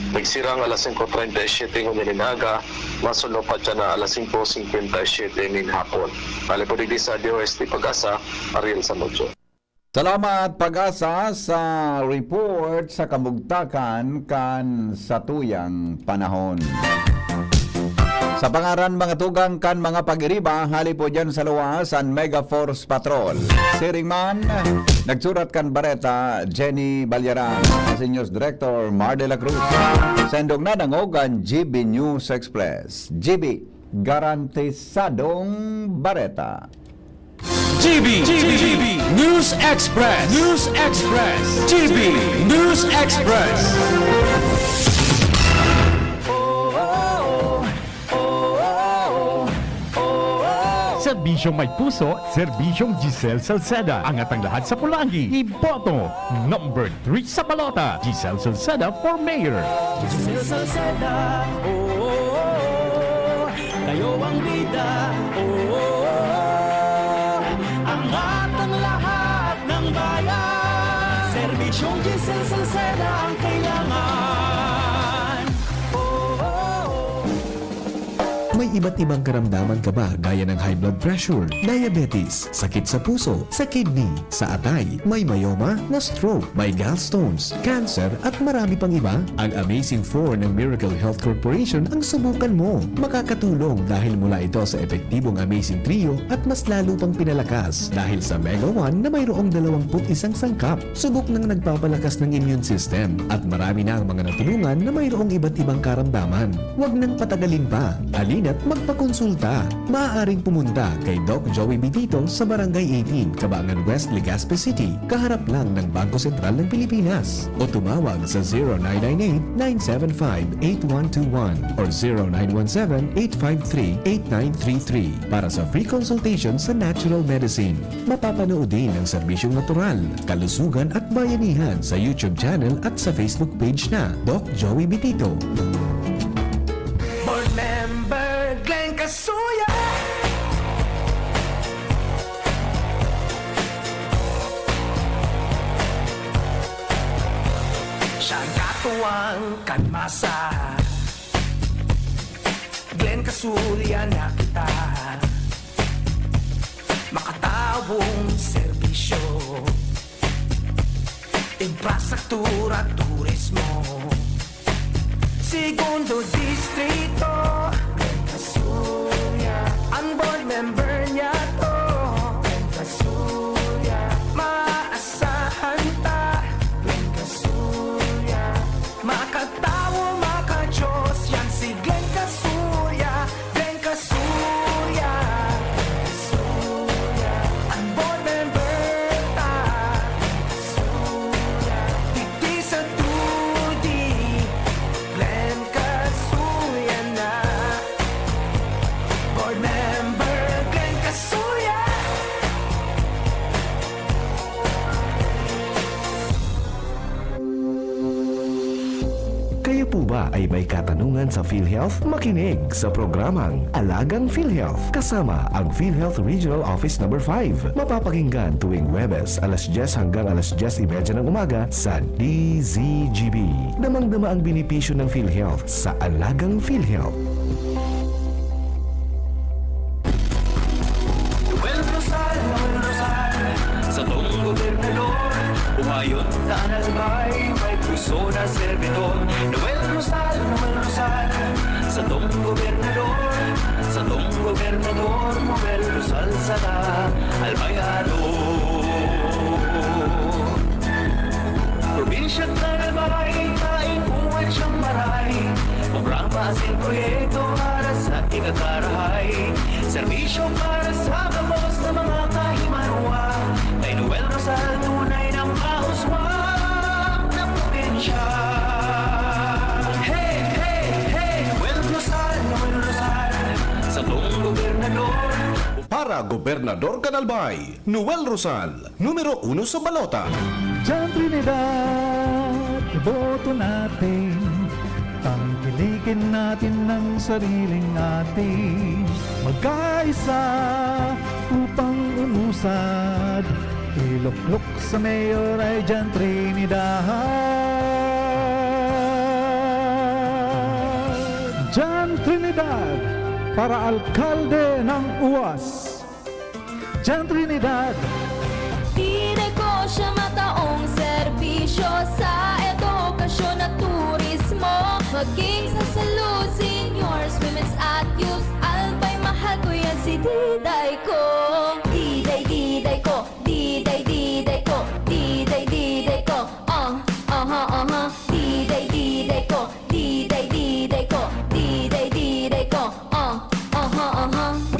[SPEAKER 8] nagsirang alas 5:37 ng inaga, masulo pa dyan na alas 5:57 ng hapon. Bali po dito sa DOST Pag-asa, Ariel Samudio.
[SPEAKER 1] Salamat, Pag-asa, sa report sa kamugtakan kan sa tuyang panahon. Sa pangaran mga tugang kan mga pag-iriba, hali po dyan sa luwasan Mega Force Patrol. Siring man, nagsurat kan Bareta, Jenny Balyaran, si News Director Mar de la Cruz. Sendong na nangogan GB News Express. GB, garantisadong Bareta.
[SPEAKER 10] GB News Express. News Express. GB News Express. Serbisyong may puso, serbisyong Giselle Salceda. Angat ang lahat sa Pulangi. Iboto. Number 3 sa balota. Giselle Salceda for Mayor.
[SPEAKER 12] Giselle Salceda, kayo ang bida, angat ang lahat ng bayan. Serbisyong Giselle Salceda ang kailangan.
[SPEAKER 13] May iba't ibang karamdaman ka ba gaya ng high blood pressure, diabetes, sakit sa puso, sa kidney, sa atay, may myoma, na stroke, may gallstones, cancer at marami pang iba? Ang Amazing 4 ng Miracle Health Corporation ang subukan mo. Makakatulong dahil mula ito sa epektibong Amazing Trio at mas lalo pang pinalakas dahil sa Mega 1 na mayroong 21 sangkap. Subok ng nagpapalakas ng immune system at marami na ang mga natulungan na mayroong iba't ibang karamdaman. Huwag nang patagalin pa. Alina't magpakonsulta. Maaaring pumunta kay Doc Joey Bitito sa Barangay 18, Cabangan West, Legazpi City, kaharap lang ng Bangko Sentral ng Pilipinas. O tumawag sa 0998-975-8121 or 0917-853-8933 para sa free consultation sa natural medicine. Mapapanood din ang serbisyong natural, kalusugan at bayanihan sa YouTube channel at sa Facebook page na Doc Joey Bitito.
[SPEAKER 12] Board member Glenn Casuya, siyang katuwang kanmasa. Glenn Casuya na kita, makatawong serbisyo, infrastruktura, turismo, segundo distrito. Glenn Casuya, ang board member niya to. Glenn Casuya, maasahan ta. Glenn Casuya, makatawo, makachos, yan si Glenn Casuya. Glenn Casuya, ang board member ta. Titi sa tudi, Glenn Casuya na. Board member Glenn Casuya.
[SPEAKER 13] Kayo po ba ay may katanungan sa PhilHealth? Makinig sa programang Alagang PhilHealth kasama ang PhilHealth Regional Office No. 5. Mapapakinggan tuwing Huwebes alas 10 hanggang alas 10:30 ng umaga sa DZGB. Damang-dama ang benepisyo ng PhilHealth sa Alagang PhilHealth.
[SPEAKER 12] Noel Rosal, sa tong gobernador, umayon na nalbay, may puso na servidor. Noel Rosal, sa tong gobernador, Noel Rosal sa albayado. Probinsya na nalbay, kain buwan siyang maray, programa asin proyekto para sa ikakarahay, serbisyo para sa kabos na mga kahimanwa. Kay Noel Rosal, tunay ng kahuswang na probinsya. Hey, hey, hey, Noel Rosal, sa tong gobernador.
[SPEAKER 13] Para Gobernador Canalbay, Noel Rosal, numero 1 sa balota.
[SPEAKER 12] Diyan Trinidad, boto natin, tangkilikin natin ng sariling atin. Magkaisa upang umusad, iluklok sa mayor ay Diyan Trinidad. Diyan Trinidad, para alkalde ng UAS. Diyan Trinidad,
[SPEAKER 11] Tinegosyo mataong serbisyo sa edukasyon at turismo. Maging sa salud, seniors, women's at youth. Diday ko, diday diday ko, diday diday ko, diday diday ko, diday diday ko, diday diday ko, diday diday ko,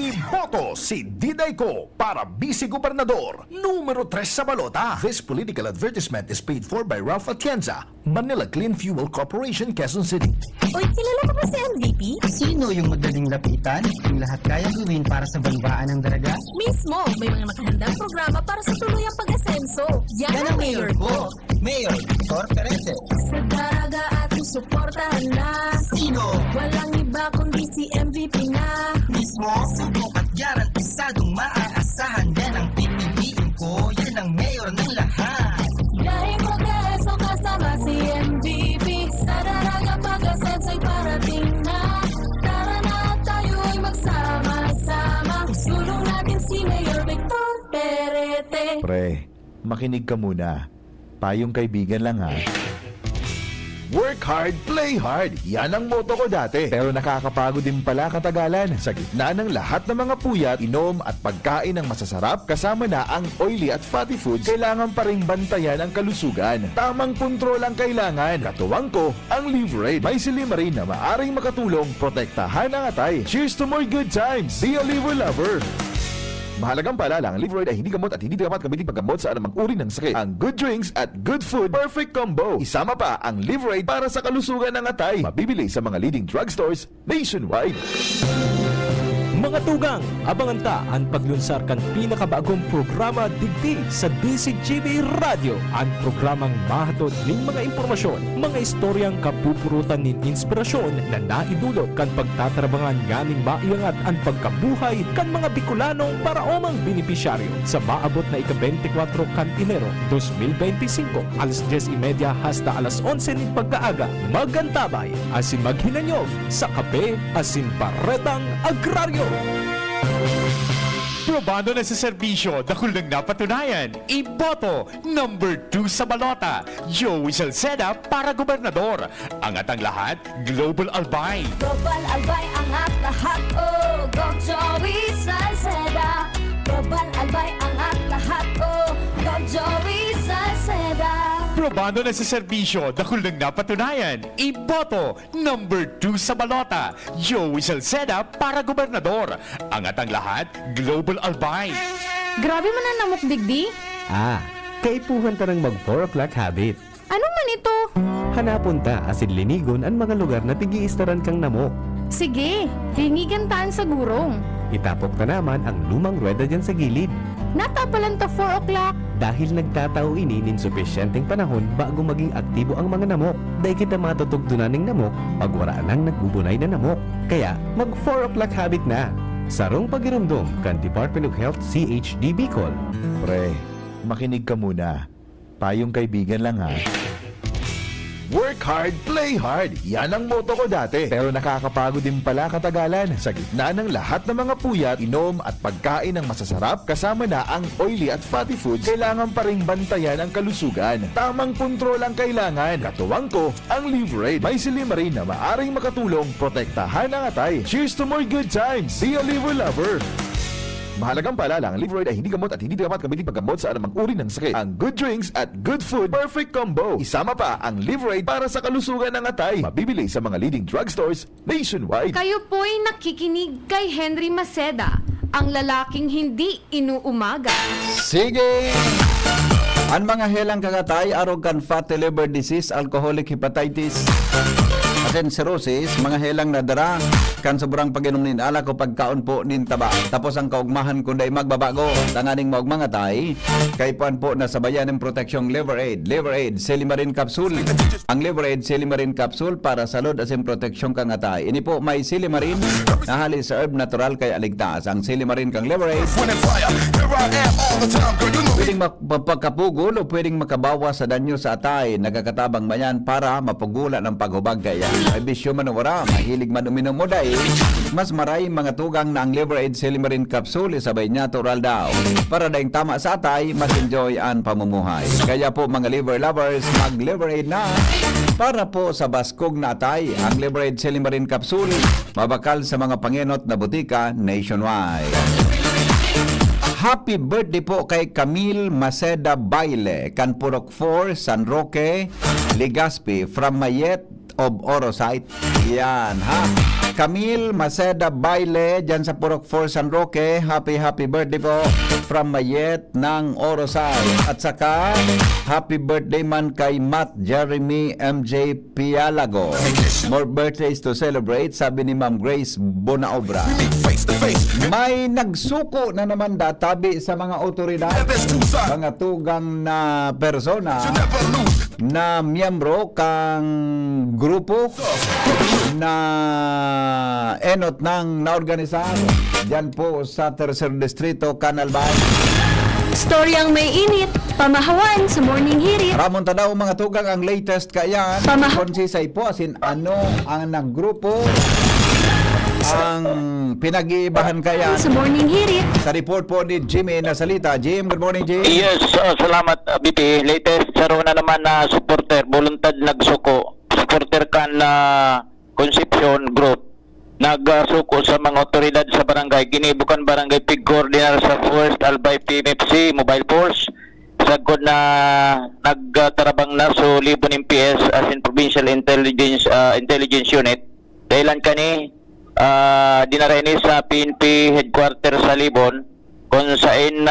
[SPEAKER 14] Iboto si Diday Ko para Vice Gobernador, numero 3 sa balota. This political advertisement is paid for by Ralph Atienza, Manila Clean Fuel Corporation, Quezon City.
[SPEAKER 15] Uy, kilala mo ba si MVP?
[SPEAKER 18] Sino yung magaling lapitan? Yung lahat kaya gawin para sa banbaan ng daraga?
[SPEAKER 11] Mismo, may mga nakahandang programa para sa tuluyang pag-asenso.
[SPEAKER 18] Yan ang mayor ko. Mayor Victor Perete.
[SPEAKER 11] Sa daraga ating suportahan na.
[SPEAKER 18] Sino?
[SPEAKER 11] Walang iba kundi si MVP na.
[SPEAKER 18] Mismo, subok at garantisadong maaasahan. Yan ang pipiliin ko. Yan ang mayor ng lahat.
[SPEAKER 11] Dahil progreso kasama si MVP. Sa daraga pag-asenso'y parating na. Tara na tayo'y magsama-sama. Sulong natin si Mayor Victor Perete.
[SPEAKER 10] Pre, makinig ka muna. Payong kaibigan lang ha. Work hard, play hard. Yan ang motto ko dati. Pero nakakapagod din pala katagalan. Sa gitna ng lahat ng mga puyat, inom at pagkain ng masasarap, kasama na ang oily at fatty foods, kailangan pa ring bantayan ang kalusugan. Tamang kontrol ang kailangan. Katuwang ko, ang Liverade. May silimarin na maaring makatulong, protektahan ang atay. Cheers to more good times. Be a liver lover. Mahalagang paalala, ang Liverade ay hindi gamot at hindi dapat gamitin paggamot sa anumang uri ng sakit. Ang good drinks at good food, perfect combo. Isama pa ang Liverade para sa kalusugan ng atay. Mabibili sa mga leading drugstores nationwide.
[SPEAKER 13] Mga tugang, abangan ta ang paglunsar kan pinakabagong programa digdi sa DCGB Radio. Ang programang mahatod ning mga impormasyon, mga istoryang kapupurutan nin inspirasyon na naidulot kan pagtatrabangan nganing maiangat ang pagkabuhay kan mga Bicolanong para omang benepisyaryo sa maabot na ika-24 kan Enero 2025 alas 10:30 hasta alas 11 ning pagkaaga. Magantabay asin maghinanyog sa kape asin paretang agraryo.
[SPEAKER 10] Probando na sa serbisyo, dakul ng napatunayan. Iboto, number 2 sa balota, Joey Salceda para gobernador. Angat ang lahat, Global Albay.
[SPEAKER 11] Global Albay angat lahat, oh, go Joey Salceda. Global Albay angat lahat, oh, go Joey Salceda.
[SPEAKER 10] Probando na sa serbisyo, dakul ng napatunayan. Iboto, number 2 sa balota, Joey Salceda para gobernador. Angat ang lahat, Global Albay.
[SPEAKER 6] Grabe man ang namok digdi.
[SPEAKER 13] Kaipuhan ta ng mag 4 o'clock habit.
[SPEAKER 6] Ano man ito?
[SPEAKER 13] Hanapon ta asin linigon ang mga lugar na tigi-istaran kang namok.
[SPEAKER 6] Sige, linigan taan sa gurong.
[SPEAKER 13] Itapok ta naman ang lumang rueda dyan sa gilid.
[SPEAKER 6] Natapalan ta 4 o'clock.
[SPEAKER 13] Dahil nagtatao ini nin sufisyenteng panahon bago maging aktibo ang mga namok. Dahil kita matutugtunan ng namok pag waraan ang nagbubunay na namok. Kaya mag 4 o'clock habit na. Sarong pagirumdum kan Department of Health CHD Bicol.
[SPEAKER 10] Pre, makinig ka muna. Payong kaibigan lang ha. Work hard, play hard. Yan ang motto ko dati. Pero nakakapagod din pala katagalan. Sa gitna ng lahat ng mga puyat, inom at pagkain ng masasarap, kasama na ang oily at fatty foods, kailangan pa ring bantayan ang kalusugan. Tamang kontrol ang kailangan. Katuwang ko, ang Liverade. May silimarin na maaring makatulong, protektahan ang atay. Cheers to more good times. Be a liver lover. Mahalagang paalala, ang Liverade ay hindi gamot at hindi dapat gamitin paggamot sa anumang uri ng sakit. Ang good drinks at good food, perfect combo. Isama pa ang Liverade para sa kalusugan ng atay. Mabibili sa mga leading drugstores nationwide.
[SPEAKER 6] Kayo po'y nakikinig kay Henry Maceda, ang lalaking hindi inuumaga.
[SPEAKER 1] Sige! Ang mga helang kagatay, arog kan fatty liver disease, alcoholic hepatitis, asin cirrhosis, mga helang nadara, kan sobrang pag-inom nin ala ko pagkaon po nin taba. Tapos ang kaugmahan kundi magbabago. Tanganing mga tay, kay puan po na sabayan ng proteksyong Liver Aid. Liver Aid, Silimarin Capsule. Ang Liver Aid, Silimarin Capsule para salud asin proteksyon kang atay. Ini po may Silimarin na hali sa herb natural kay aligtas. Ang Silimarin kang Liver Aid, pwedeng mapagkapugol o pwedeng makabawas sa danyo sa atay. Nagkakatabang mayan para mapugula ng paghubag kaya. May bisyo man o wala, mahilig man uminom mo dahil mas maray mga tugang na ang Liver Aid Silimarin Capsule sabay niya tural daw. Para daing tama sa atay, mas enjoy ang pamumuhay. Kaya po mga liver lovers, mag Liver Aid na! para po sa Baskog na Atay, ang Liberate Silimarin Capsule, mabakal sa mga pangenot na butika nationwide. Happy birthday po kay Camille Maceda Baile, Canpurok 4, San Roque, Legazpi, from Mayet of Orosite. Yan, ha? Camille Maceda Baile, dyan sa Purok 4, San Roque. Happy birthday po from Mayet ng Orosite. At saka, happy birthday man kay Matt Jeremy MJ Pialago. More birthdays to celebrate, sabi ni Ma'am Grace Bonaobra. May nagsuko na naman databi sa mga otoridad, mga tugang na persona na miyembro kang grupo na enot ng naorganisar dyan po sa Tercer Distrito, Canal Bay.
[SPEAKER 11] Storyang may init, pamahawan sa morning hirit.
[SPEAKER 1] Ramon tadaw mga tugang ang latest kayan. Konsisay po asin ano ang naggrupo ang pinag-iibahan kayan.
[SPEAKER 11] Sa morning hirit.
[SPEAKER 1] Sa report po ni Jimmy Nasalita. Jim, good morning Jim.
[SPEAKER 4] Yes, salamat BP. Latest saro na naman na supporter, voluntad nagsuko. Supporter kan na Concepcion Group nagsuko sa mga otoridad sa barangay. Ginibukan barangay Pig Coordinator sa First Albay PMFC Mobile Force. Sagod na nagtarabang na so Libon MPS as in Provincial Intelligence Unit. Dahilan kani dinarini sa PNP headquarters sa Libon kung saan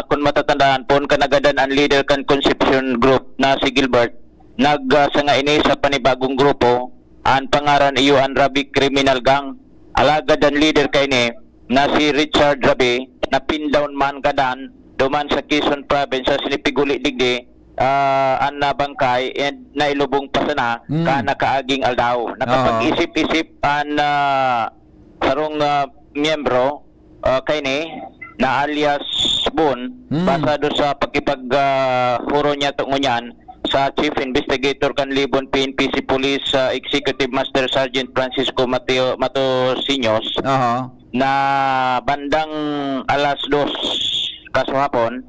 [SPEAKER 4] kung matatandaan po kanagadan ang leader kan Concepcion Group na si Gilbert nagsanga ini sa panibagong grupo ang pangaran iyo ang Rabi Criminal Gang. Alagad ang leader kay ni na si Richard Rabi na pin down man kadan duman sa Quezon Province sa Sinipiguli Digdi ang nabangkay and nailubong pasana ka nakaaging aldaw. Nakapag-isip-isip ang sarong miyembro kay ni na alias Bon basado sa pagkipag-huro niya tungunyan sa Chief Investigator kan Libon PNP si Police Executive Master Sergeant Francisco Matosiños na bandang alas 2 kasuhapon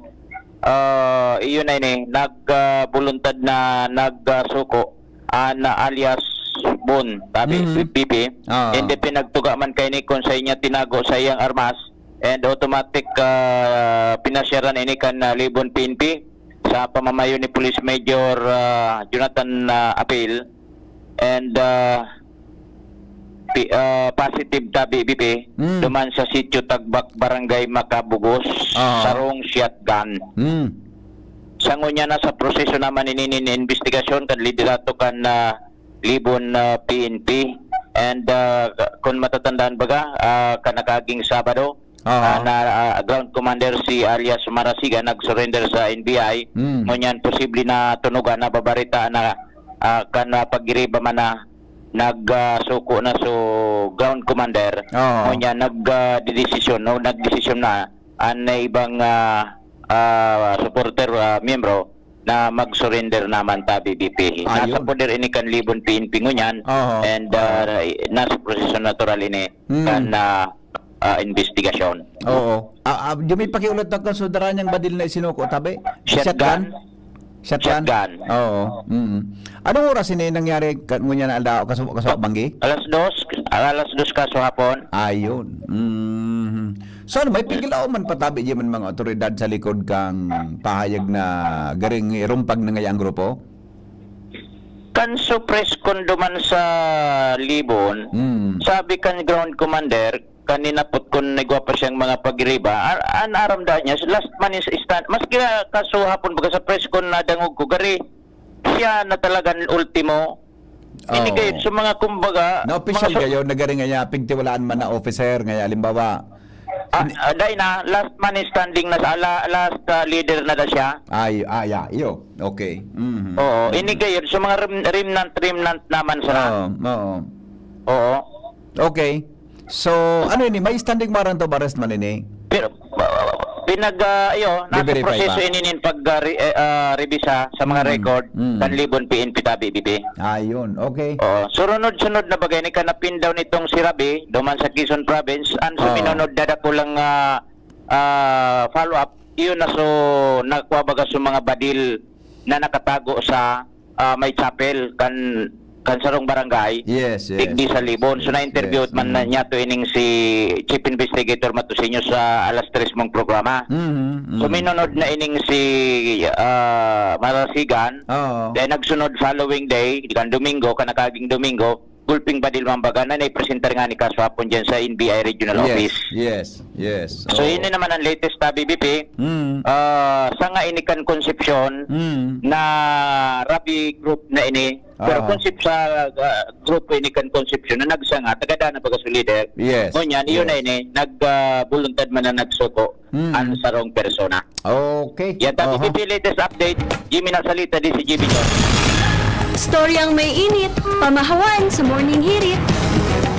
[SPEAKER 4] iyon na ini nagbuluntad na nagsuko na alias Bon tabi PP hindi pinagtuga man kay ni kung sa inya tinago sa iyang armas and automatic pinasyaran ini kan Libon PNP sa pamamayo ni Police Major Jonathan Apil and positive tabi BP duman sa sitio Tagbak Barangay Macabugos sarong shotgun. Sango niya na sa proseso naman ininin investigasyon kan liderato kan Libon PNP and kung matatandaan baga kanakaging Sabado na ground commander si alias Marasiga nag-surrender sa NBI ngunyan posible na tunugan na babarita na kana pagiriba man na nagsuko na so ground commander ngunyan nagdesisyon na ang ibang supporter miyembro na mag-surrender naman tabi BP. Nasa poder ini kan Libon PNP ngunyan and nasa proseso natural ini kan investigasyon.
[SPEAKER 1] Oo. Jumi pakiulat na konsideran niyang badil na isinuko, tabi?
[SPEAKER 4] Shotgun.
[SPEAKER 1] Oo. Anong oras ini nangyari ngunya na alda kaswa banggi?
[SPEAKER 4] Alas 2 kasuhapon.
[SPEAKER 1] Ayun. So may pigil man patabi di man mga otoridad sa likod kang pahayag na garing irumpag na ngayang grupo?
[SPEAKER 4] Kan suppress konduman sa Libon, sabi kan ground commander kanina pot kun nagwapa siyang mga pagriba an aramdaan niya last man is stand maski kasuhapon baga sa press con na dangog ko gari siya na talagang ultimo ini kayo sa mga kumbaga
[SPEAKER 1] na official kayo nagari nga pigtiwalaan man na officer nga halimbawa
[SPEAKER 4] dahil na last man is standing na sa last leader na da siya
[SPEAKER 1] iyo okay
[SPEAKER 4] oo ini kayo sa mga remnant naman sa oo
[SPEAKER 1] okay. So, ano ini? May standing warrant of arrest man ini?
[SPEAKER 4] Pero, nasa proseso ininin pag-revisa sa mga record kan Libon PNP tabi, BP.
[SPEAKER 1] Ayun, okay.
[SPEAKER 4] Sunod-sunod na bagay ni kanapin daw nitong si Rabi, duman sa Quezon Province, ang suminunod dadako lang follow-up, yun na so, nakuha baga sa mga badil na nakatago sa may chapel kan sarong barangay.
[SPEAKER 1] Yes, yes.
[SPEAKER 4] Digdi sa Libon. So na-interview
[SPEAKER 1] Yes,
[SPEAKER 4] man na niya to ining si Chief Investigator Matusinyo sa alas 3 mong programa. So minunod na ining si Marasigan.
[SPEAKER 1] Oo.
[SPEAKER 4] Then nagsunod following day, kan Domingo, kanakaging Domingo, gulping badil mambaga na naipresentar nga ni Kaswapon dyan sa NBI Regional Office.
[SPEAKER 1] Yes, yes.
[SPEAKER 4] So yun na naman ang latest na BBP. Sa nga inikan konsepsyon na Rabi group na ini. Pero concept sa group inikan konsepsyon na nagsanga tagada na pagkaso leader.
[SPEAKER 1] Yes.
[SPEAKER 4] Ngunyan, iyon na ini nagbuluntad man na nagsuko ang sarong persona.
[SPEAKER 1] Okay.
[SPEAKER 4] Yan ta BBP latest update. Jimmy Nasalita di si Jimmy John.
[SPEAKER 11] Storyang may init, pamahawan sa morning hirit.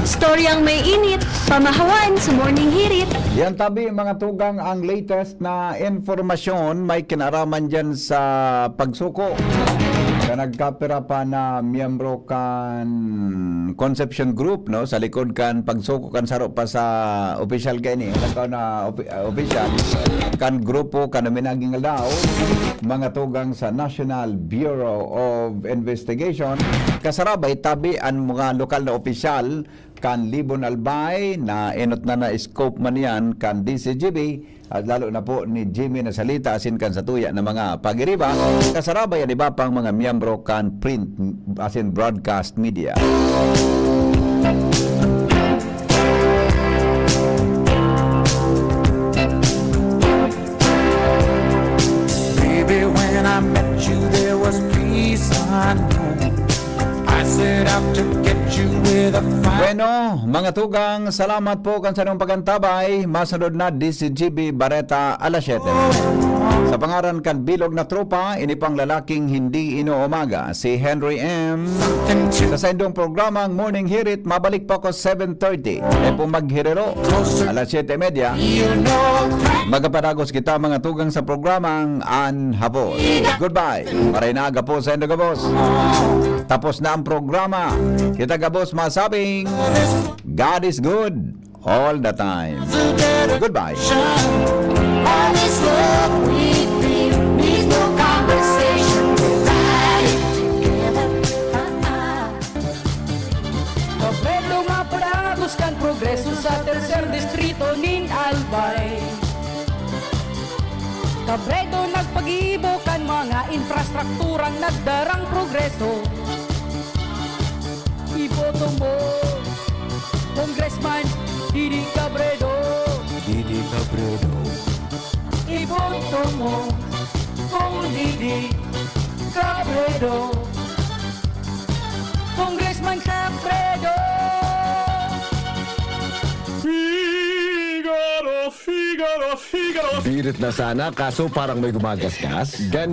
[SPEAKER 11] Storyang may init, pamahawan sa morning hirit.
[SPEAKER 1] Yan tabi mga tugang ang latest na informasyon may kinaraman dyan sa pagsuko. Nagkapira pa na miyembro kan Conception Group no sa likod kan pagsuko kan saro pa sa official kay ni na official kan grupo kan minaging daw mga tugang sa National Bureau of Investigation kasarabay tabi ang mga lokal na opisyal kan Libon Albay na enot na scope man yan kan DCGB at lalo na po ni Jimmy Nasalita asin kan sa tuya na mga pagiriba kasarabay ang iba pang mga miyembro kan print asin broadcast media.
[SPEAKER 12] Baby, when I met you, there was peace unknown. I set out to get you with a fire.
[SPEAKER 1] Bueno, mga tugang, salamat po kan sa inyong pagantabay. Masunod na DCGB Bareta alas 7. Sa pangaran kan bilog na tropa, ini pang lalaking hindi inuumaga, si Henry M. Sa indong programang Morning Hirit, mabalik pa ko 7:30. E po maghirero, alas 7:30. Magaparagos kita mga tugang sa programang Anhabol. Goodbye. Maray na aga po sa indong gabos. Tapos na ang programa. Kita gabos masabing, God is good all the time. Goodbye.
[SPEAKER 11] All this love we feel needs no conversation. We're riding together.
[SPEAKER 12] Kabredo mapadagos kan progreso sa tercer distrito nin Albay. Kabredo nagpagibo kan mga infrastrukturang nagdarang progreso. Iboto mo, Congressman Didi Cabredo.
[SPEAKER 1] Didi Cabredo.
[SPEAKER 12] Iboto mo, Kong Didi Cabredo. Congressman Cabredo.
[SPEAKER 14] Figaro, Figaro, Figaro.
[SPEAKER 13] Birit na sana, kaso parang may gumagasgas. Ganyan.